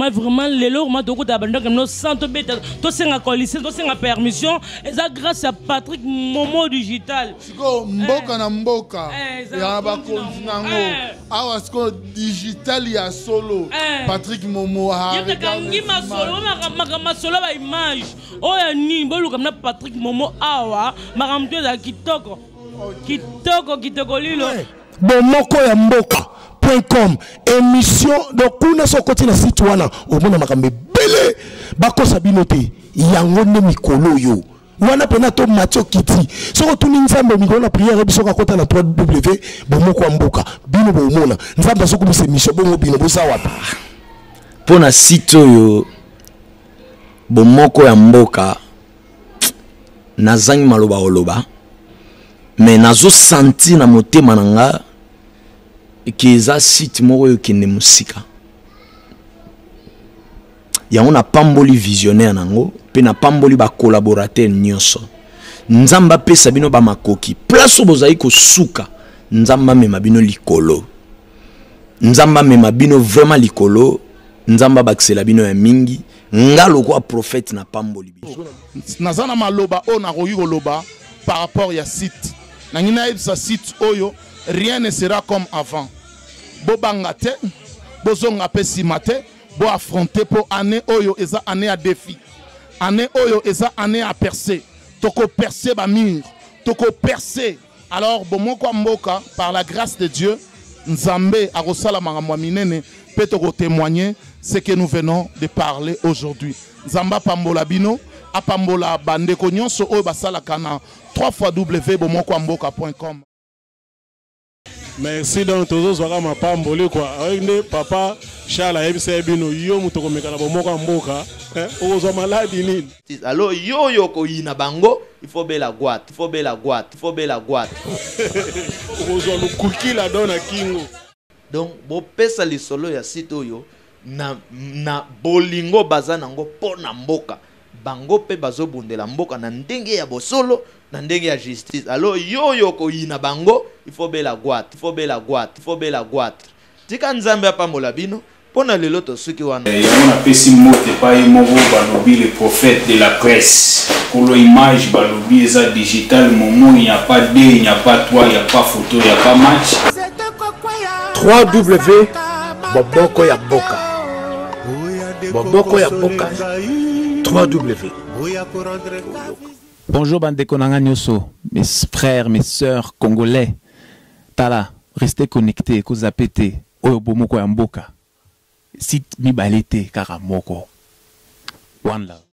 vraiment les lots ma doko d'abandon comme nos santo beta to senga coalition to senga permission et ça grâce à Patrick Momo Digital siko mboka na mboka ya ba kontinango awa siko digital ya solo Patrick Momo ha regarde ma solo ba image oya ni boluka na Patrick Momo awa makamto za kitoko lilo bomoko ya mboka.com émission donc kuna sokoti na site wana omona makambe bele bakosa binote yango ne mikolo yo wana pena to Mathieu Kiti soko tuni Nzambe mikolo na prière biso ka kota na 3W bomoko ya mboka bino bomona Nzambe soko bise mission bongo bino bosa wapi pona site yo bomoko ya mboka nazangi maloba oloba mais nazo senti na motema nanga keza site moko yo kende musika yango na pamboli visionnaire nango pe na pamboli ba collaborateur nyonso Nzamba pesa bino ba makoki place bozai ko suka Nzamba mema bino likolo Nzamba mema bino vraiment likolo Nzamba baksela bino ya mingi ngalo kwa prophète na pamboli biso nazana maloba o na koyi koloba par rapport ya site nangina sa site oyo rien ne sera comme avant. Bobangate, bozonga pe simate, bo affronter pour année oyo eza année à défi. Année oyo eza année à percer. Toko percer ba mur, toko percer. Alors bomoko mboka par la grâce de Dieu, Nzambe akosala makambo minene pe toko témoigner ce que nous venons de parler aujourd'hui. Nzamba pambola bino, apambola bandeko nyonso oyo basala kana 3xw bomoko mboka.com. Merci donc toujours soka mapamboli quoi. Avec papa Charles ayebisa bino yo muto komeka na bomoko mboka, ozo maladi nini. Alors yo ko yina bango, il faut bela guat, il faut bela guat, il faut bela guat. Ozo lukuki la dona kingo. Donc bo pesa lisolo ya site oyo na bolingo bazana ngo pona mboka. Bango pe bazobundela mboka na ndenge ya bosolo na ndenge ya justice. Alors yo ko yina bango, il faut bela guat, il faut bela guat, il faut bela guat. Tika nzambe apambola bino pona lelo to suki wana. Yamona pesi mote pa imovo balobi le prophète de la presse. Kolo image balobi eza digital momo, il n'y a pas D, il n'y a pas 3, il n'y a pas photo, il n'y a pas match. 3W Boboko ya Boka. Boboko ya Boka. 3W. Bonjour Bandeko Nanga Nyoso, mes frères, mes sœurs congolais. Tala, restez connectés, kozapete, oyo bomoko ya mboka. Site mibalete karamoko. One love.